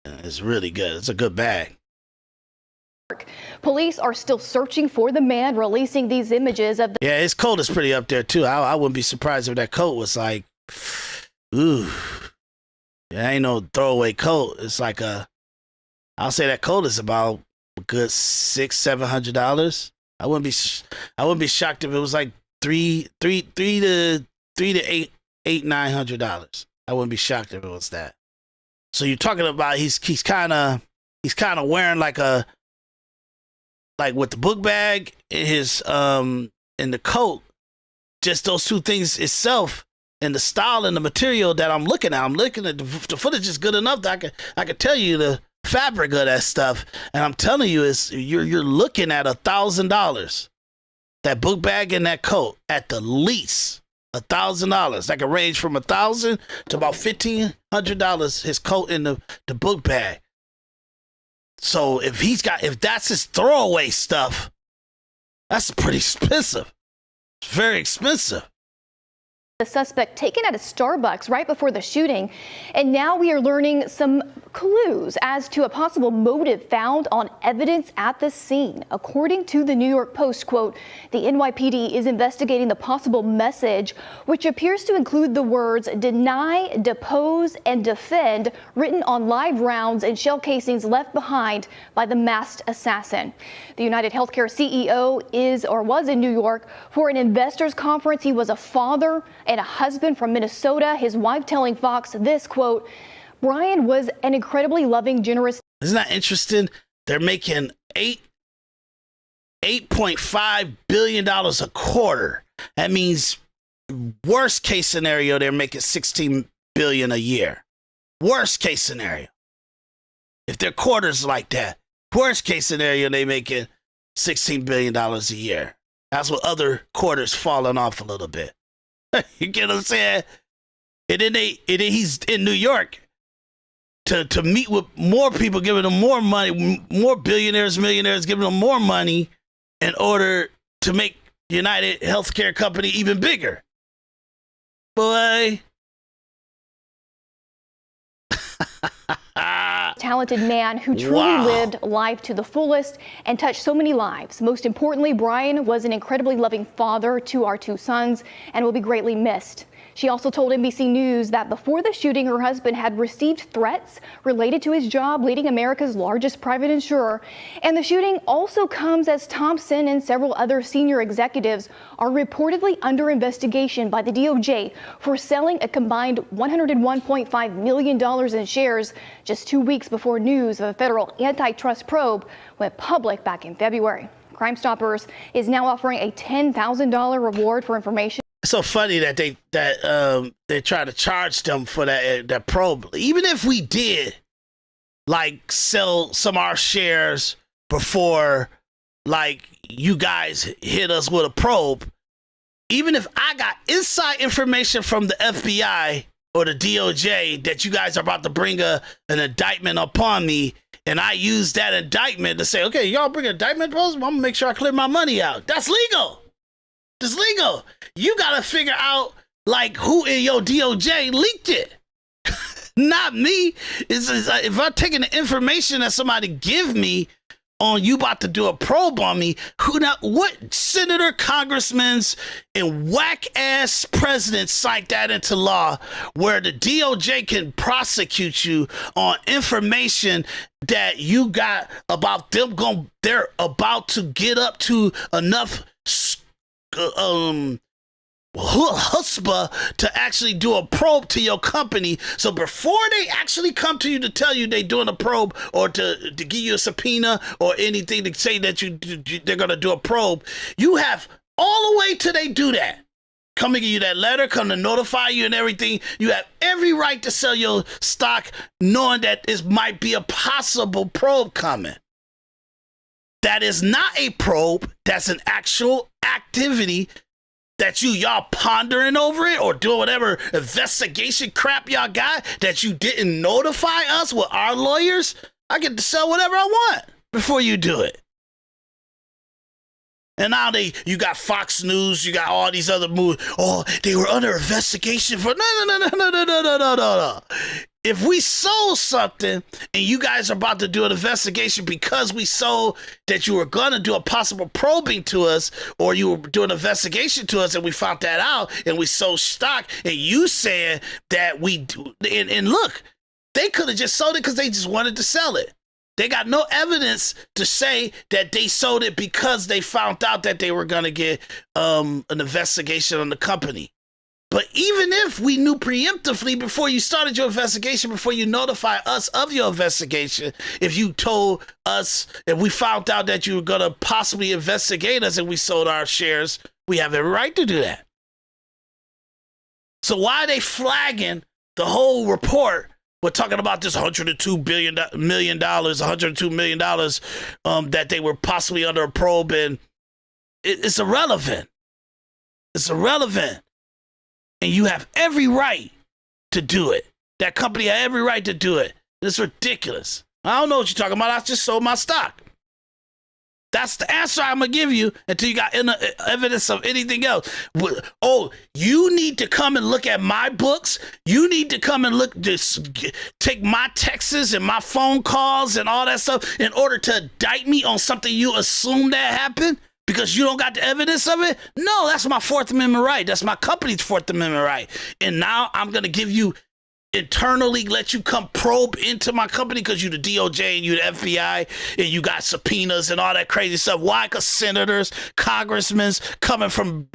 It's really good. It's a good bag. Police are still searching for the man, releasing these images of the... Yeah, his coat is pretty up there too. I wouldn't be surprised if that coat was like, ooh, yeah, ain't no throwaway coat. It's like I'll say that coat is about a good $600-700. I wouldn't be shocked if it was like $300 to $800-900. I wouldn't be shocked if it was that. So you're talking about he's kind of wearing like with the book bag and his and the coat, just those two things itself, and the style and the material that I'm looking at. I'm looking at the footage is good enough that I could tell you the fabric of that stuff, and I'm telling you, you're looking at $1,000. That book bag and that coat at the least $1,000. That could range from $1,000 to about $1,500. His coat and the book bag. So if that's his throwaway stuff, that's pretty expensive. It's very expensive. The suspect taken at a Starbucks right before the shooting, and now we are learning some clues as to a possible motive found on evidence at the scene. According to the New York Post, quote, the NYPD is investigating the possible message, which appears to include the words deny, depose, and defend written on live rounds and shell casings left behind by the masked assassin. The United Healthcare CEO was in New York for an investors conference. He was a father and a husband from Minnesota. His wife telling Fox this, quote, Brian was an incredibly loving, generous. Isn't that interesting? They're making $8.5 billion a quarter. That means worst case scenario, they're making $16 billion a year. Worst case scenario. If their quarters like that, worst case scenario, they making $16 billion a year. That's what other quarters falling off a little bit. You get what I'm saying? And then he's in New York to meet with more people, giving them more money, more billionaires, millionaires, giving them more money in order to make United Healthcare Company even bigger. Boy. Talented man who truly lived life to the fullest and touched so many lives. Most importantly, Brian was an incredibly loving father to our 2 sons and will be greatly missed. She also told NBC News that before the shooting, her husband had received threats related to his job leading America's largest private insurer. And the shooting also comes as Thompson and several other senior executives are reportedly under investigation by the DOJ for selling a combined $101.5 million in shares just 2 weeks before news of a federal antitrust probe went public back in February. Crime Stoppers is now offering a $10,000 reward for information. It's so funny that they try to charge them for that probe. Even if we did like sell some of our shares before like you guys hit us with a probe. Even if I got inside information from the FBI or the DOJ that you guys are about to bring an indictment upon me, and I use that indictment to say, okay, y'all bring an indictment, I'm gonna make sure I clear my money out. That's legal. That's legal. You gotta figure out like who in your DOJ leaked it. Not me. If I'm taking the information that somebody give me on you about to do a probe on me, what senator, congressmen, and whack-ass presidents cite that into law where the DOJ can prosecute you on information that you got about them they're about to get up to enough chutzpah to actually do a probe to your company. So before they actually come to you to tell you they're doing a probe or to give you a subpoena or anything to say that they're going to do a probe, you have all the way till they do that. Come to give you that letter, come to notify you and everything. You have every right to sell your stock knowing that it might be a possible probe coming. That is not a probe. That's an actual activity that y'all pondering over it or doing whatever investigation crap y'all got that you didn't notify us with our lawyers. I get to sell whatever I want before you do it. And now you got Fox News, you got all these other movies. Oh, they were under investigation for no. If we sold something and you guys are about to do an investigation because we sold that you were going to do a possible probing to us or you were doing an investigation to us and we found that out and we sold stock and you saying that we do, and look, they could have just sold it because they just wanted to sell it. They got no evidence to say that they sold it because they found out that they were going to get an investigation on the company. But even if we knew preemptively before you started your investigation, before you notify us of your investigation, if you told us, if we found out that you were going to possibly investigate us and we sold our shares, we have every right to do that. So why are they flagging the whole report? We're talking about this $102 million that they were possibly under a probe, and it's irrelevant. It's irrelevant. And you have every right to do it. That company had every right to do it. It's ridiculous. I don't know what you're talking about. I just sold my stock. That's the answer I'm going to give you until you got evidence of anything else. Oh, you need to come and look at my books. You need to come and take my texts and my phone calls and all that stuff in order to indict me on something you assume that happened because you don't got the evidence of it? No, that's my Fourth Amendment right. That's my company's Fourth Amendment right. And now I'm going to give you internally let you come probe into my company because you the DOJ and you the FBI and you got subpoenas and all that crazy stuff. Why? Because senators, congressmen coming from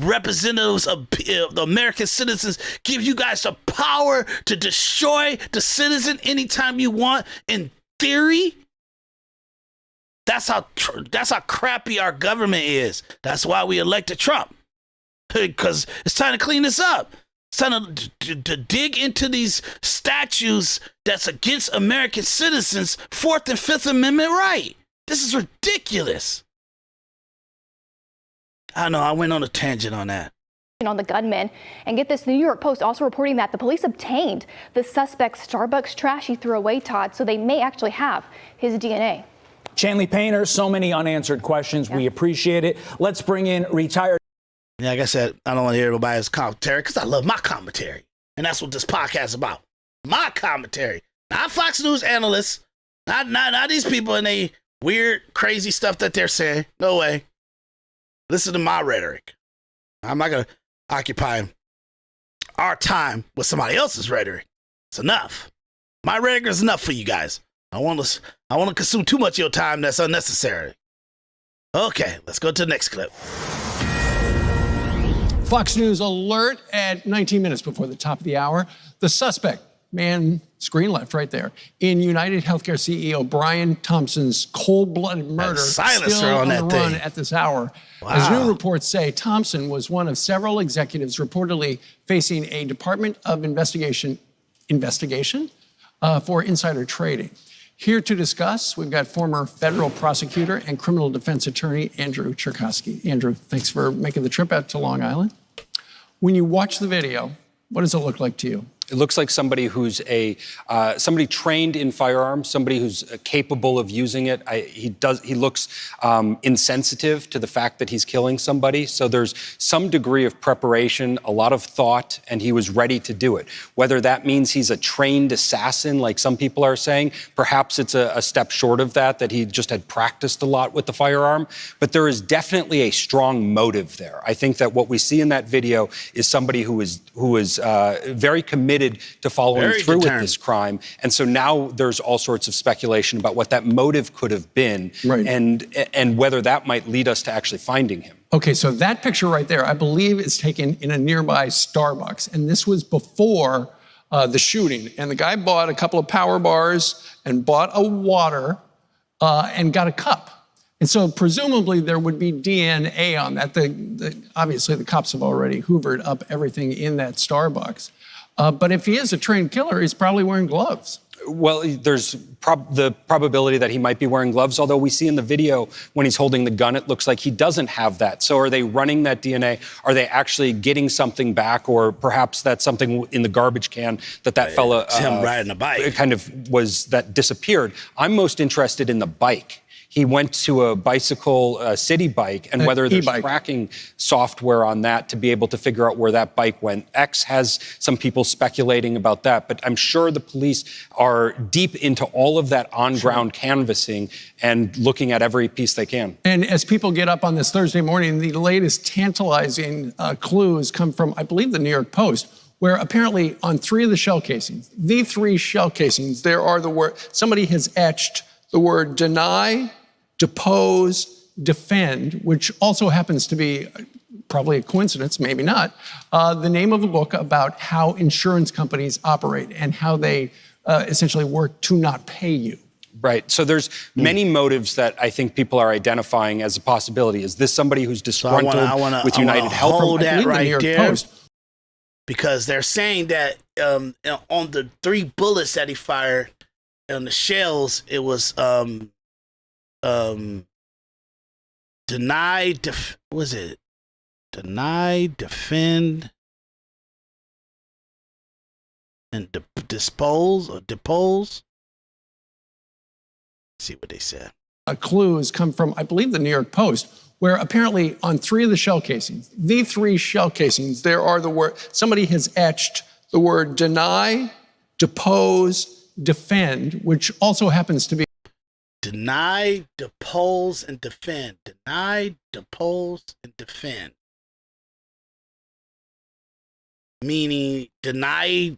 representatives of the American citizens give you guys the power to destroy the citizen anytime you want. In theory, that's how crappy our government is. That's why we elected Trump, because it's time to clean this up. It's time to dig into these statutes that's against American citizens' Fourth and Fifth Amendment right. This is ridiculous. I know, I went on a tangent on that. On the gunman. And get this, the New York Post also reporting that the police obtained the suspect's Starbucks trash he threw away, Todd, so they may actually have his DNA. Chanley Painter, so many unanswered questions. Yeah. We appreciate it. Let's bring in retired. Yeah, like I said, I don't want to hear everybody's commentary because I love my commentary. And that's what this podcast is about. My commentary. Not Fox News analysts. Not these people and they weird, crazy stuff that they're saying. No way. Listen to my rhetoric. I'm not going to occupy our time with somebody else's rhetoric. It's enough. My rhetoric is enough for you guys. I want to consume too much of your time that's unnecessary. Okay, let's go to the next clip. Fox News alert at 19 minutes before the top of the hour. The suspect, man, screen left right there, in United Healthcare CEO Brian Thompson's cold-blooded murder, still on the run at this hour. Wow. As new reports say, Thompson was one of several executives reportedly facing a Department of Investigation for insider trading. Here to discuss, we've got former federal prosecutor and criminal defense attorney Andrew Cherkasky. Andrew, thanks for making the trip out to Long Island. When you watch the video, what does it look like to you? It looks like somebody who's somebody trained in firearms, somebody who's capable of using it. He looks insensitive to the fact that he's killing somebody. So there's some degree of preparation, a lot of thought, and he was ready to do it. Whether that means he's a trained assassin, like some people are saying, perhaps it's a step short of that he just had practiced a lot with the firearm. But there is definitely a strong motive there. I think that what we see in that video is somebody who is very committed to following through with this crime. And so now there's all sorts of speculation about what that motive could have been, right, and whether that might lead us to actually finding him. Okay, so that picture right there, I believe, is taken in a nearby Starbucks. And this was before the shooting. And the guy bought a couple of power bars and bought a water and got a cup. And so presumably there would be DNA on that. Obviously, the cops have already hoovered up everything in that Starbucks. But if he is a trained killer, he's probably wearing gloves. Well, there's the probability that he might be wearing gloves, although we see in the video when he's holding the gun, it looks like he doesn't have that. So are they running that DNA? Are they actually getting something back? Or perhaps that's something in the garbage can that fella... It's him riding a bike. Kind of that disappeared. I'm most interested in the bike. He went to a bicycle, city bike, and whether there's tracking software on that to be able to figure out where that bike went. X has some people speculating about that, but I'm sure the police are deep into all of that on-ground canvassing and looking at every piece they can. And as people get up on this Thursday morning, the latest tantalizing clues come from, I believe, the New York Post, where apparently on 3 of the shell casings, the 3 shell casings, there are the word, somebody has etched the word deny, depose, defend, which also happens to be probably a coincidence, maybe not, the name of a book about how insurance companies operate and how they essentially work to not pay you. Right. So there's many motives that I think people are identifying as a possibility. Is this somebody who's disgruntled with United Health? Hold that right there. Post. Because they're saying that on the 3 bullets that he fired on the shells, it was deny, defend, and dispose or depose. Let's see what they said. Clues come from, I believe, the New York Post, where apparently on 3 of the shell casings, the 3 shell casings, there are the word, somebody has etched the word deny, depose, defend, which also happens to be deny, depose, and defend. Deny, depose, and defend. Meaning deny.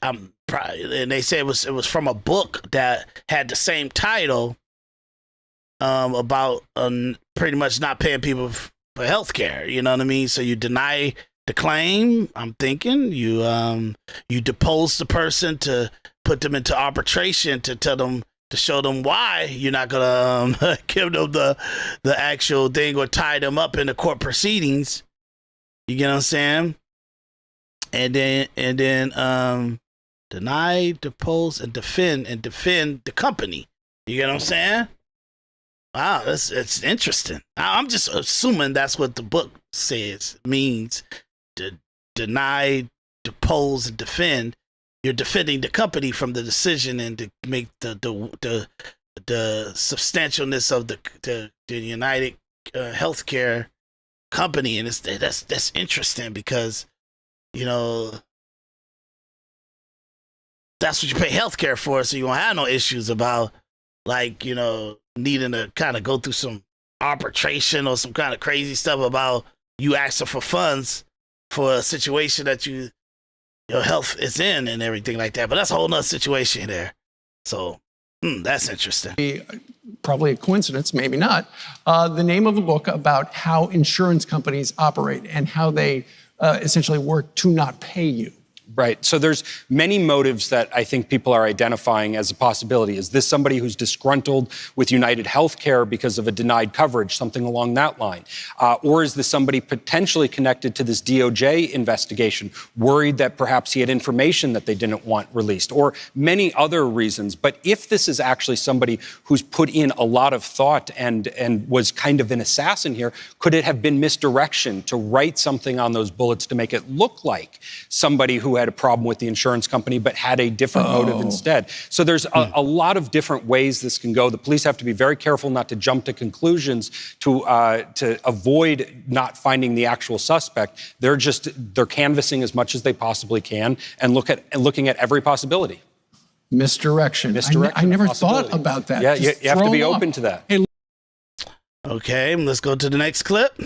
And they say it was from a book that had the same title about pretty much not paying people for healthcare. You know what I mean? So you deny the claim. I'm thinking you depose the person to put them into arbitration to tell them, to show them why you're not gonna give them the actual thing or tie them up in the court proceedings. You get what I'm saying? And then deny, depose, and defend the company. You get what I'm saying? Wow, it's interesting. I'm just assuming that's what the book means. To deny, depose, and defend. You're defending the company from the decision and to make the substantialness of the United Healthcare company, and that's interesting because that's what you pay healthcare for, so you won't have no issues about needing to kind of go through some arbitration or some kind of crazy stuff about you asking for funds for a situation that your health is in and everything like that. But that's a whole nother situation there. So that's interesting. Probably a coincidence, maybe not. The name of a book about how insurance companies operate and how they essentially work to not pay you. Right. So there's many motives that I think people are identifying as a possibility. Is this somebody who's disgruntled with United Healthcare because of a denied coverage, something along that line? Or is this somebody potentially connected to this DOJ investigation, worried that perhaps he had information that they didn't want released, or many other reasons? But if this is actually somebody who's put in a lot of thought and was kind of an assassin here, could it have been misdirection to write something on those bullets to make it look like somebody who had a problem with the insurance company but had a different motive instead? So there's a lot of different ways this can go. The police have to be very careful not to jump to conclusions to avoid not finding the actual suspect. They're canvassing as much as they possibly can and looking at every possibility. Misdirection. I never thought about that. Yeah, you have to be open to that. Hey, okay, let's go to the next clip.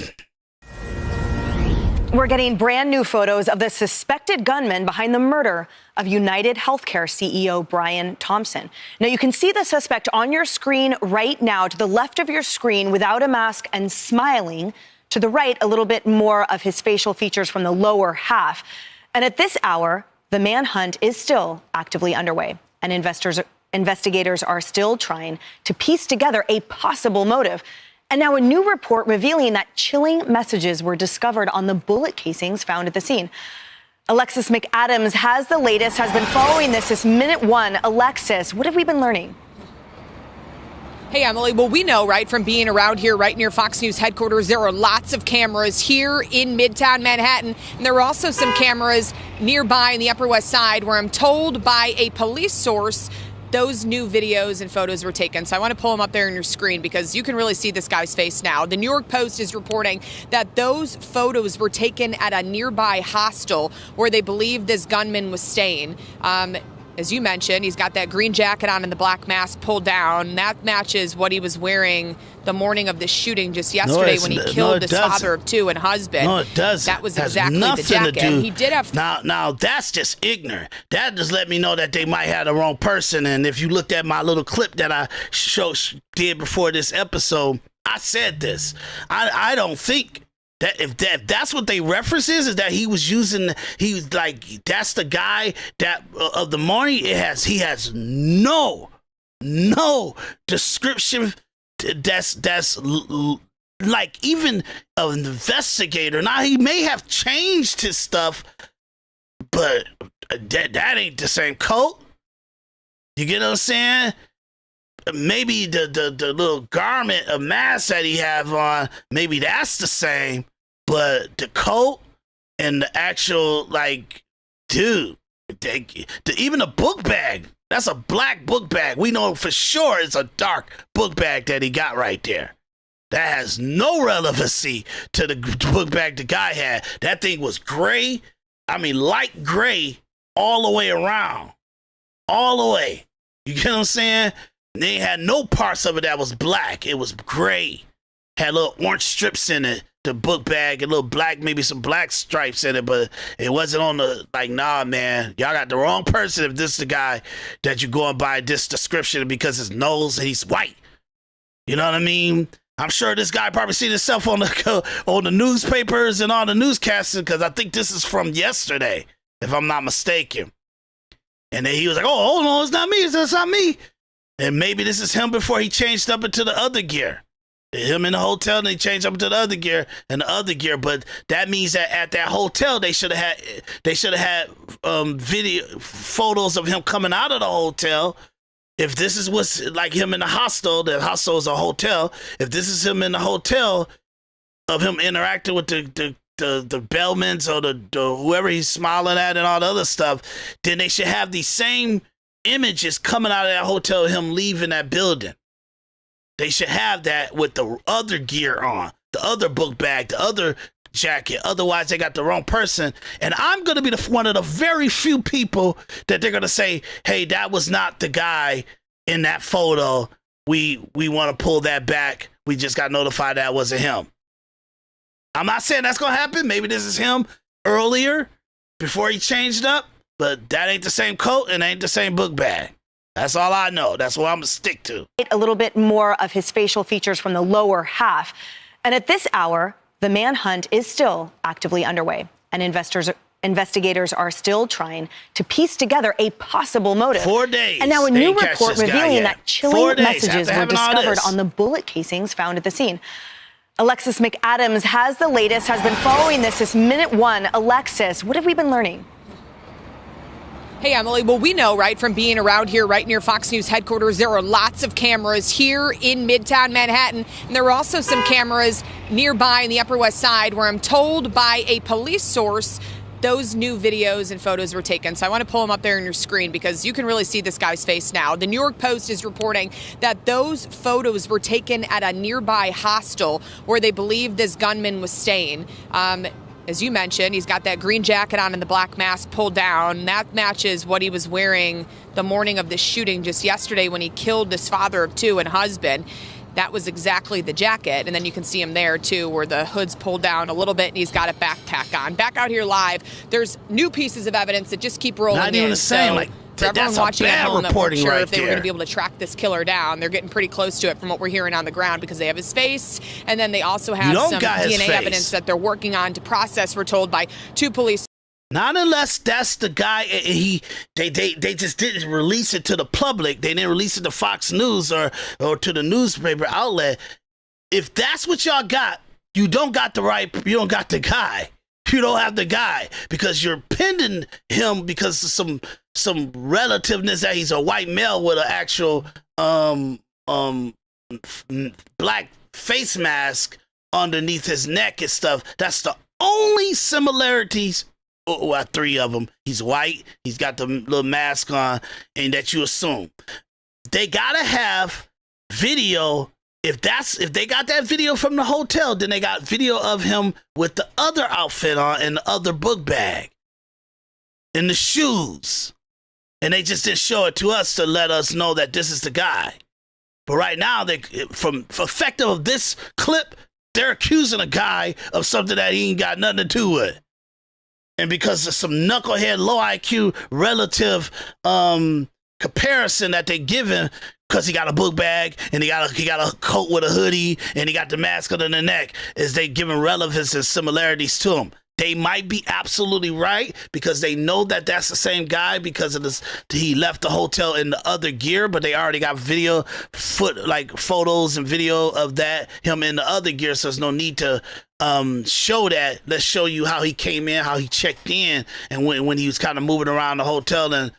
We're getting brand new photos of the suspected gunman behind the murder of United Healthcare CEO Brian Thompson. Now, you can see the suspect on your screen right now, to the left of your screen, without a mask and smiling. To the right, a little bit more of his facial features from the lower half. And at this hour, the manhunt is still actively underway, and investigators are still trying to piece together a possible motive. And now a new report revealing that chilling messages were discovered on the bullet casings found at the scene. Alexis McAdams has the latest, has been following this since minute one. Alexis, what have we been learning? Hey, Emily. Well, we know, right, from being around here right near Fox News headquarters, there are lots of cameras here in Midtown Manhattan. And there are also some cameras nearby in the Upper West Side where I'm told by a police source those new videos and photos were taken. So I want to pull them up there on your screen because you can really see this guy's face now. The New York Post is reporting that those photos were taken at a nearby hostel where they believe this gunman was staying. As you mentioned, he's got that green jacket on and the black mask pulled down. That matches what he was wearing the morning of the shooting just yesterday when he killed his father of two and husband. No, it doesn't. That was exactly the jacket. He did have now that's just ignorant. That just let me know that they might have the wrong person. And if you looked at my little clip that I did before this episode, I said this. I don't think that if that's what they reference is that he was using, he was like, that's the guy that of the morning. He has no description that's like even an investigator. Now he may have changed his stuff, but that ain't the same coat. You get what I'm saying? Maybe the little garment of mask that he have on, maybe that's the same, but the coat and the actual, like, dude, even the book bag, that's a black book bag. We know for sure it's a dark book bag that he got right there. That has no relevancy to the book bag the guy had. That thing was gray. I mean, light gray all the way around. All the way. You get what I'm saying? They had no parts of it that was black. It was gray. Had little orange strips in it, the book bag, and little black, maybe some black stripes in it, but it wasn't on the, like, nah, man. Y'all got the wrong person if this is the guy that you're going by this description because his nose, he's white. You know what I mean? I'm sure this guy probably seen himself on the newspapers and on the newscasts because I think this is from yesterday, if I'm not mistaken. And then he was like, oh no, it's not me. It's not me. And maybe this is him before he changed up into the other gear. Him in the hotel, and he changed up into the other gear and the other gear. But that means that at that hotel, they should have had video photos of him coming out of the hotel. If this is what's like him in the hostel is a hotel. If this is him in the hotel, of him interacting with the bellmans or the whoever he's smiling at and all the other stuff, then they should have these same images coming out of that hotel of him leaving that building. They should have that with the other gear on, the other book bag, the other jacket. Otherwise, they got the wrong person. And I'm going to be one of the very few people that they're going to say, hey, that was not the guy in that photo. We want to pull that back. We just got notified that wasn't him. I'm not saying that's going to happen. Maybe this is him earlier before he changed up, but that ain't the same coat and ain't the same book bag. That's all I know. That's what I'm going to stick to. A little bit more of his facial features from the lower half. And at this hour, the manhunt is still actively underway, and Investigators are still trying to piece together a possible motive. 4 days. And now a new report revealing that chilling messages were discovered on the bullet casings found at the scene. Alexis McAdams has the latest, has been following this since minute one. Alexis, what have we been learning? Hey, Emily. Well, we know, right, from being around here right near Fox News headquarters, there are lots of cameras here in Midtown Manhattan. And there were also some cameras nearby in the Upper West Side where I'm told by a police source those new videos and photos were taken. So I want to pull them up there on your screen because you can really see this guy's face now. The New York Post is reporting that those photos were taken at a nearby hostel where they believe this gunman was staying. As you mentioned, he's got that green jacket on and the black mask pulled down. That matches what he was wearing the morning of the shooting just yesterday when he killed this father of two and husband. That was exactly the jacket. And then you can see him there, too, where the hood's pulled down a little bit and he's got a backpack on. Back out here live, there's new pieces of evidence that just keep rolling in. Not even the same. So, for everyone watching at home that weren't sure if they were going to be able to track this killer down, they're getting pretty close to it from what we're hearing on the ground because they have his face, and then they also have some DNA evidence that they're working on to process, we're told, by two police. Not unless that's the guy. They just didn't release it to the public. They didn't release it to Fox News or to the newspaper outlet. If that's what y'all got, you don't got the guy. You don't have the guy because you're pinning him because of some relativeness that he's a white male with an actual black face mask underneath his neck and stuff. That's the only similarities. Well, three of them. He's white. He's got the little mask on, and that you assume they gotta have video. If they got that video from the hotel, then they got video of him with the other outfit on and the other book bag and the shoes, and they just didn't show it to us to let us know that this is the guy. But right now, from effective of this clip, they're accusing a guy of something that he ain't got nothing to do with. And because of some knucklehead, low IQ relative comparison that they're giving, because he got a book bag and he got a coat with a hoodie and he got the mask under the neck, is they giving relevance and similarities to him. They might be absolutely right because they know that that's the same guy because of this. He left the hotel in the other gear, but they already got photos and video of that him in the other gear. So there's no need to show that. Let's show you how he came in, how he checked in, and when he was kind of moving around the hotel and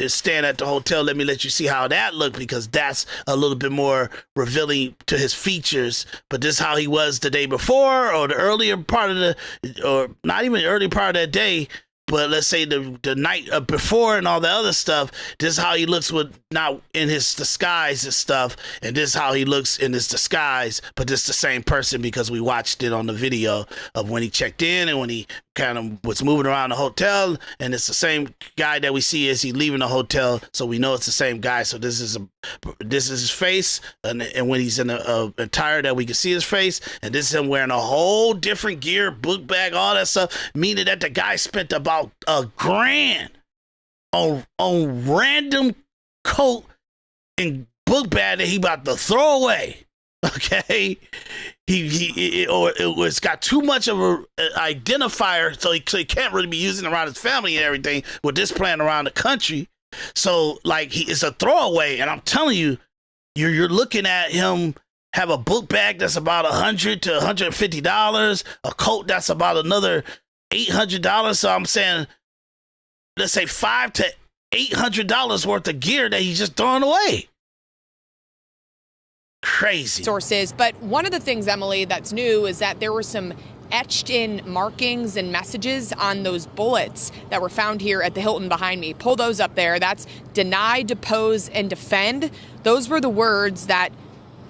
staying at the hotel. Let you see how that looked because that's a little bit more revealing to his features. But this is how he was the day before or the earlier part of or not even the early part of that day, but let's say the night before and all the other stuff. This is how he looks not in his disguise and stuff, and this is how he looks in his disguise, but this is the same person because we watched it on the video of when he checked in and when he kind of was moving around the hotel, and it's the same guy that we see as he leaving the hotel, so we know it's the same guy. So this is his face, and when he's in a attire that we can see his face, and this is him wearing a whole different gear, book bag, all that stuff, meaning that the guy spent about $1,000 on random coat and book bag that he about to throw away. Okay, it's got too much of an identifier, so he can't really be using it around his family and everything with this plan around the country. So it's a throwaway, and I'm telling you, you're looking at him have a book bag that's about $100 to $150, a coat that's about another $800. So I'm saying, let's say $500 to $800 worth of gear that he's just throwing away. Crazy sources. But one of the things, Emily, that's new is that there were some etched in markings and messages on those bullets that were found here at the Hilton behind me. Pull those up there. That's deny, depose, and defend. Those were the words that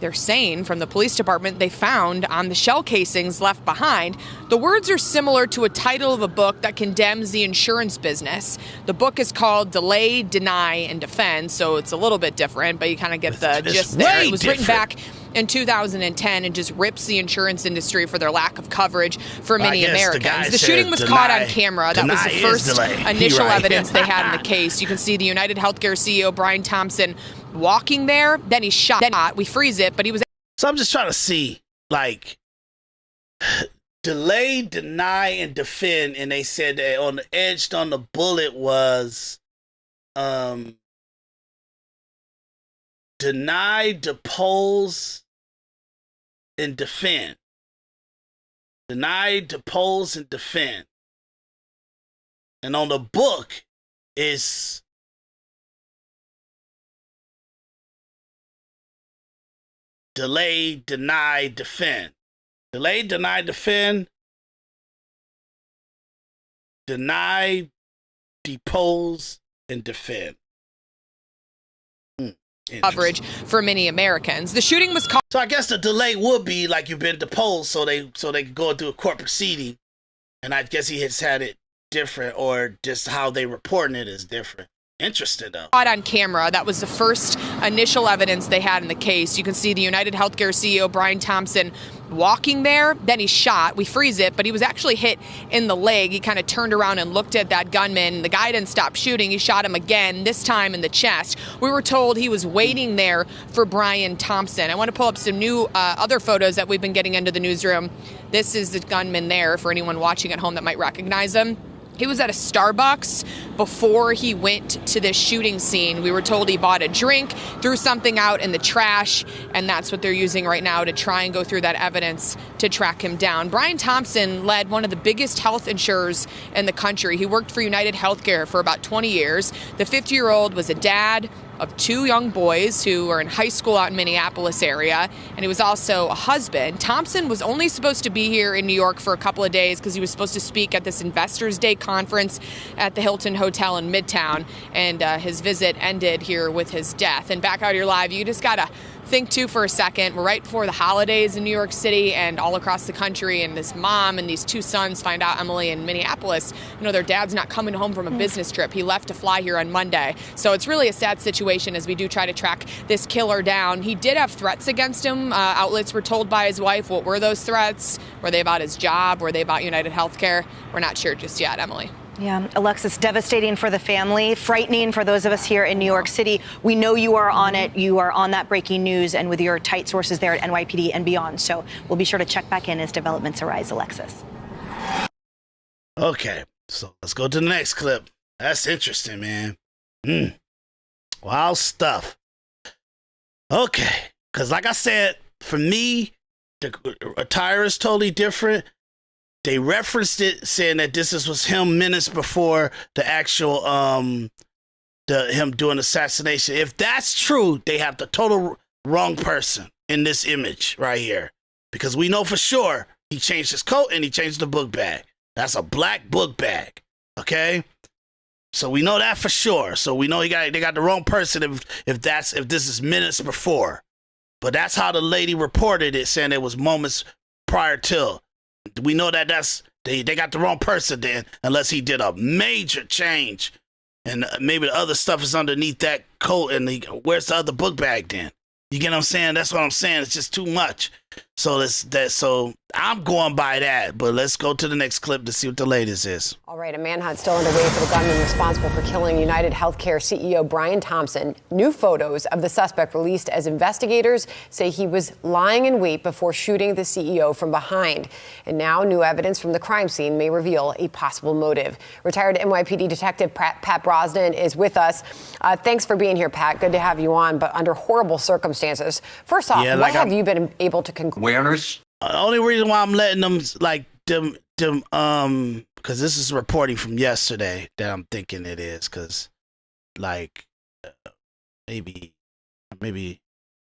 they're saying from the police department they found on the shell casings left behind. The words are similar to a title of a book that condemns the insurance business. The book is called Delay, Deny, and Defend, so it's a little bit different, but you kind of get the gist there. It was written back in 2010 and just rips the insurance industry for their lack of coverage for many Americans. The shooting was caught on camera. That was the first initial evidence they had in the case. You can see the United Healthcare CEO, Brian Thompson, walking there. Then he's shot. We freeze it, but he was... So I'm just trying to see, delay, deny, and defend, and they said that on the edged on the bullet was deny, depose, and defend. Deny, depose, and defend. And on the book is delay, deny, defend. Delay, deny, defend. Deny, depose, and defend. Coverage for many Americans. The shooting was called. So I guess the delay would be like you've been deposed, so they could go through a court proceeding, and I guess he has had it different, or just how they reporting it is different. Interesting, though. Caught on camera. That was the first initial evidence they had in the case. You can see the United Healthcare CEO, Brian Thompson, walking there. Then he shot. We freeze it, but he was actually hit in the leg. He kind of turned around and looked at that gunman. The guy didn't stop shooting. He shot him again, this time in the chest. We were told he was waiting there for Brian Thompson. I want to pull up some new other photos that we've been getting into the newsroom. This is the gunman there for anyone watching at home that might recognize him. He was at a Starbucks before he went to this shooting scene. We were told he bought a drink, threw something out in the trash, and that's what they're using right now to try and go through that evidence to track him down. Brian Thompson led one of the biggest health insurers in the country. He worked for United Healthcare for about 20 years. The 50-year-old was a dad of two young boys who were in high school out in Minneapolis area, and he was also a husband. Thompson was only supposed to be here in New York for a couple of days because he was supposed to speak at this Investors Day conference at the Hilton Hotel in Midtown, and his visit ended here with his death. And back out here live, you just gotta think too for a second. We're right before the holidays in New York City and all across the country, and this mom and these two sons find out, Emily, in Minneapolis, their dad's not coming home from a business trip. He left to fly here on Monday. So it's really a sad situation as we do try to track this killer down. He did have threats against him. Outlets were told by his wife. What were those threats? Were they about his job? Were they about United Healthcare? We're not sure just yet, Emily. Yeah, Alexis, devastating for the family, frightening for those of us here in New York City. We know you are on it. You are on that breaking news and with your tight sources there at NYPD and beyond. So we'll be sure to check back in as developments arise, Alexis. Okay, so let's go to the next clip. That's interesting, man. Wild stuff. Okay, because like I said, for me, the attire is totally different. They referenced it saying that this was him minutes before the actual him doing assassination. If that's true, they have the total wrong person in this image right here, because we know for sure he changed his coat and he changed the book bag. That's a black book bag. Okay, so we know that for sure. So we know they got the wrong person if this is minutes before. But that's how the lady reported it, saying it was moments prior to. We know that they got the wrong person then, unless he did a major change, and maybe the other stuff is underneath that coat. And where's the other book bag then? You get what I'm saying? That's what I'm saying. It's just too much. So so I'm going by that. But let's go to the next clip to see what the latest is. All right, a manhunt still underway for the gunman responsible for killing United Healthcare CEO Brian Thompson. New photos of the suspect released as investigators say he was lying in wait before shooting the CEO from behind. And now new evidence from the crime scene may reveal a possible motive. Retired NYPD Detective Pat Brosnan is with us. Thanks for being here, Pat. Good to have you on, but under horrible circumstances. First off, what have you been able to conclude? Awareness. The only reason why I'm letting them because this is reporting from yesterday that I'm thinking it is, because maybe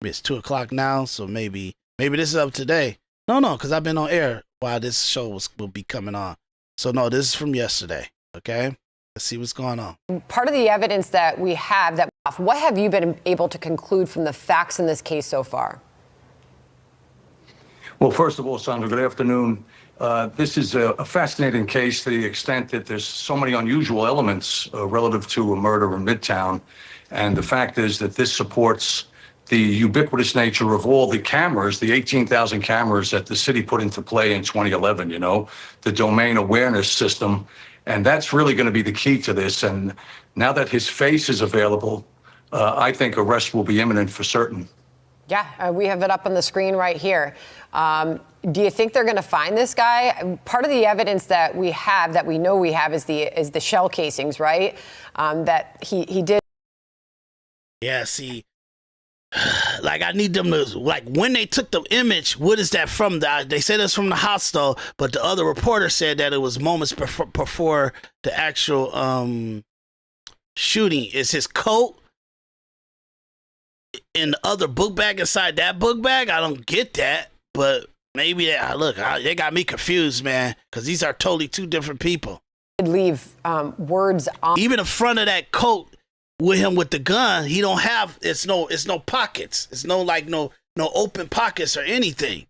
it's 2:00 now, so maybe this is up today. No, because I've been on air while this show will be coming on. So no, this is from yesterday. Okay, let's see what's going on. Part of the evidence that we have what have you been able to conclude from the facts in this case so far? Well, first of all, Sandra, good afternoon. This is a fascinating case to the extent that there's so many unusual elements relative to a murder in Midtown. And the fact is that this supports the ubiquitous nature of all the cameras, the 18,000 cameras that the city put into play in 2011, the domain awareness system. And that's really going to be the key to this. And now that his face is available, I think arrest will be imminent for certain. Yeah, we have it up on the screen right here. Do you think they're going to find this guy? Part of the evidence that we have, that we know we have, is the shell casings, right? That he did. Yeah, see, like I need them to, like when they took the image, what is that from? They said it's from the hostel, but the other reporter said that it was moments before the actual shooting. Is his coat in the other book bag inside that book bag? I don't get that, but maybe they got me confused, man, because these are totally two different people. Leave words on even the front of that coat with him with the gun. He don't have it's no pockets. It's no open pockets or anything.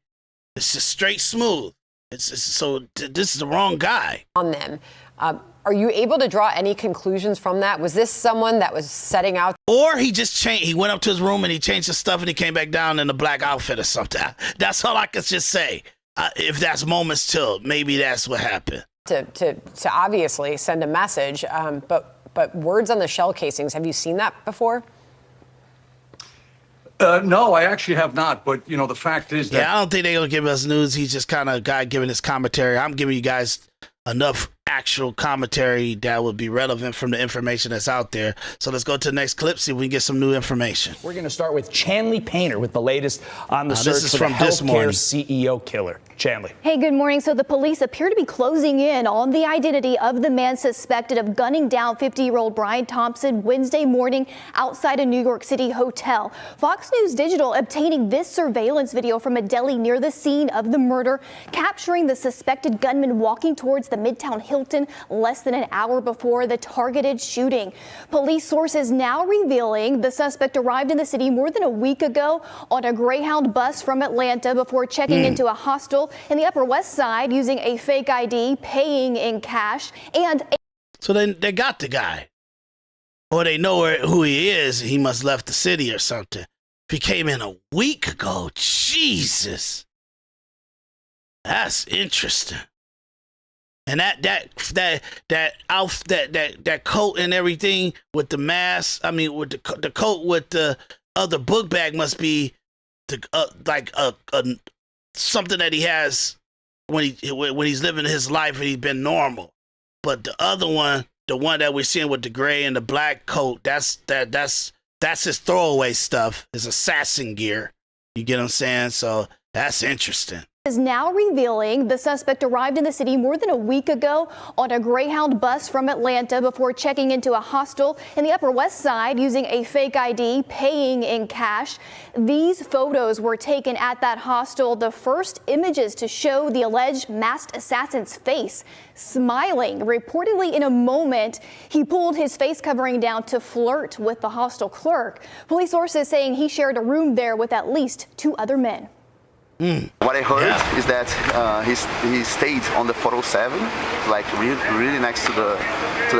It's just straight smooth. So this is the wrong guy on them. Are you able to draw any conclusions from that? Was this someone that was setting out? Or he just changed. He went up to his room and he changed his stuff and he came back down in a black outfit or something. That's all I could just say. If that's moments till, maybe that's what happened. To obviously send a message, but words on the shell casings, have you seen that before? No, I actually have not. But, the fact is that... Yeah, I don't think they're going to give us news. He's just kind of a guy giving his commentary. I'm giving you guys enough actual commentary that would be relevant from the information that's out there. So let's go to the next clip, see if we can get some new information. We're going to start with Chanley Painter with the latest on the this search is for from the this morning. healthcare CEO killer. Chanley. Hey, good morning. So the police appear to be closing in on the identity of the man suspected of gunning down 50-year-old Brian Thompson Wednesday morning outside a New York City hotel. Fox News Digital obtaining this surveillance video from a deli near the scene of the murder, capturing the suspected gunman walking towards the Midtown Hilton less than an hour before the targeted shooting. Police sources now revealing the suspect arrived in the city more than a week ago on a Greyhound bus from Atlanta before checking into a hostel in the Upper West Side using a fake ID, paying in cash, and so then they got the guy, or they know who he is. He must have left the city or something. If he came in a week ago, Jesus, that's interesting. And that coat and everything with the mask. I mean, with the coat with the other book bag must be like a something that he has when he's living his life and he's been normal. But the other one, the one that we're seeing with the gray and the black coat, that's his throwaway stuff, his assassin gear. You get what I'm saying? So that's interesting. Is now revealing the suspect arrived in the city more than a week ago on a Greyhound bus from Atlanta before checking into a hostel in the Upper West Side using a fake ID, paying in cash. These photos were taken at that hostel, the first images to show the alleged masked assassin's face, smiling. Reportedly in a moment, he pulled his face covering down to flirt with the hostel clerk. Police sources saying he shared a room there with at least 2 other men. What I heard is that he stayed on the 407, like really next to the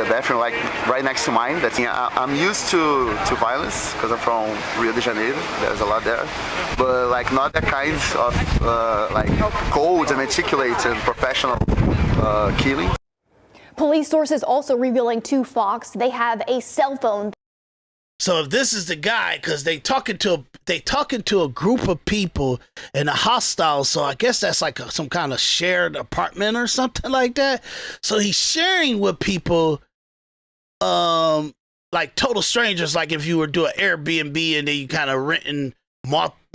bathroom, like right next to mine. I'm used to violence because I'm from Rio de Janeiro. There's a lot there, but like not that kind of like cold and meticulous and professional killing. Police sources also revealing to Fox they have a cell phone. So if this is the guy, because they talking to a group of people in a hostel, so I guess that's like some kind of shared apartment or something like that. So he's sharing with people, like total strangers. Like if you were doing Airbnb and then you kind of renting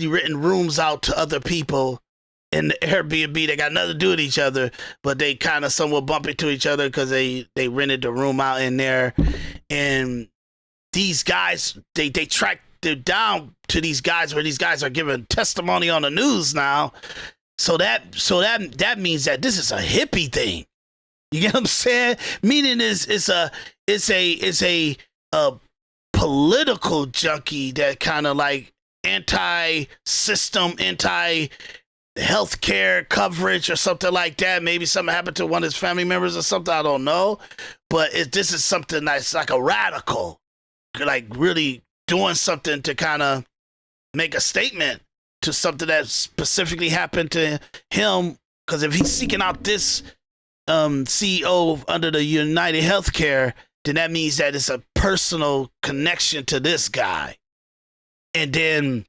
rooms out to other people in the Airbnb. They got nothing to do with each other, but they kind of somewhat bump into each other because they rented the room out in there. And these guys, they tracked them down to these guys where these guys are giving testimony on the news now. So that means that this is a hippie thing. You get what I'm saying? Meaning it's a political junkie that kind of like anti-system, anti-healthcare coverage or something like that. Maybe something happened to one of his family members or something. I don't know. But this is something that's like a radical, like really doing something to kind of make a statement to something that specifically happened to him. Because if he's seeking out this CEO under the United Healthcare, then that means that it's a personal connection to this guy. And then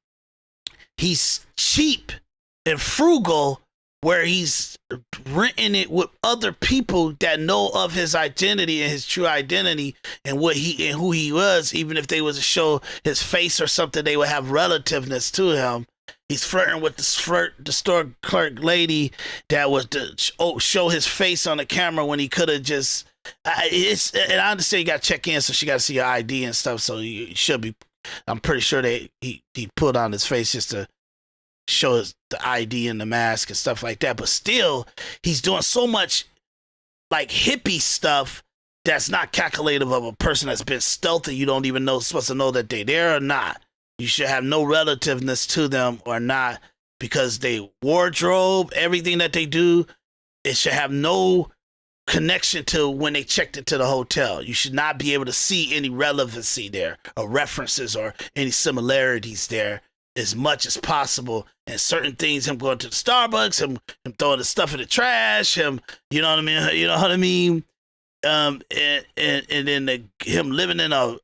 he's cheap and frugal, where he's renting it with other people that know of his identity and his true identity and what he and who he was. Even if they was to show his face or something, they would have relativeness to him. He's flirting with the store clerk lady that was to show his face on the camera when he could have just. And I understand you got to check in, so she got to see your ID and stuff. So you should be. I'm pretty sure he put on his face just to show us the ID and the mask and stuff like that, but still he's doing so much like hippie stuff that's not calculative of a person that's been stealthy. You don't even know, supposed to know that they there or not. You should have no relativeness to them or not, because they wardrobe, everything that they do, it should have no connection to when they checked into the hotel. You should not be able to see any relevancy there or references or any similarities there as much as possible. And certain things, him going to the Starbucks, him throwing the stuff in the trash, him, you know what I mean? You know what I mean? And then him living in a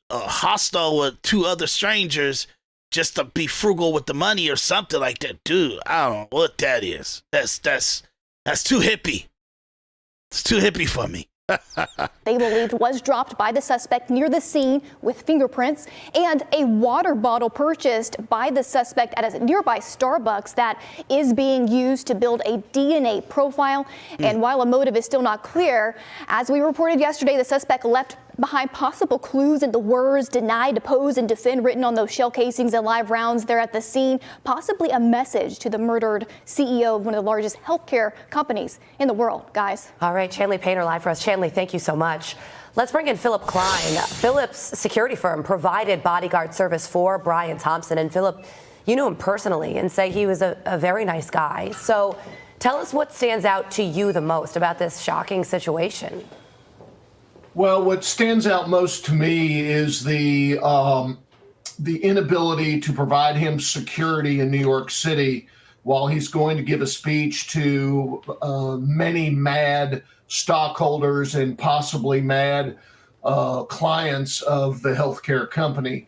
hostel with 2 other strangers just to be frugal with the money or something like that. Dude, I don't know what that is. That's too hippie. It's too hippie for me. They believed was dropped by the suspect near the scene with fingerprints, and a water bottle purchased by the suspect at a nearby Starbucks that is being used to build a DNA profile. And while a motive is still not clear, as we reported yesterday, the suspect left behind possible clues in the words deny, depose, and defend written on those shell casings and live rounds there at the scene, possibly a message to the murdered CEO of one of the largest healthcare companies in the world. Guys. All right, Shanley Painter live for us. Shanley, thank you so much. Let's bring in Philip Klein. Philip's security firm provided bodyguard service for Brian Thompson. And Philip, you knew him personally and say he was a very nice guy. So tell us what stands out to you the most about this shocking situation. Well, what stands out most to me is the inability to provide him security in New York City while he's going to give a speech to many mad stockholders and possibly mad clients of the healthcare company.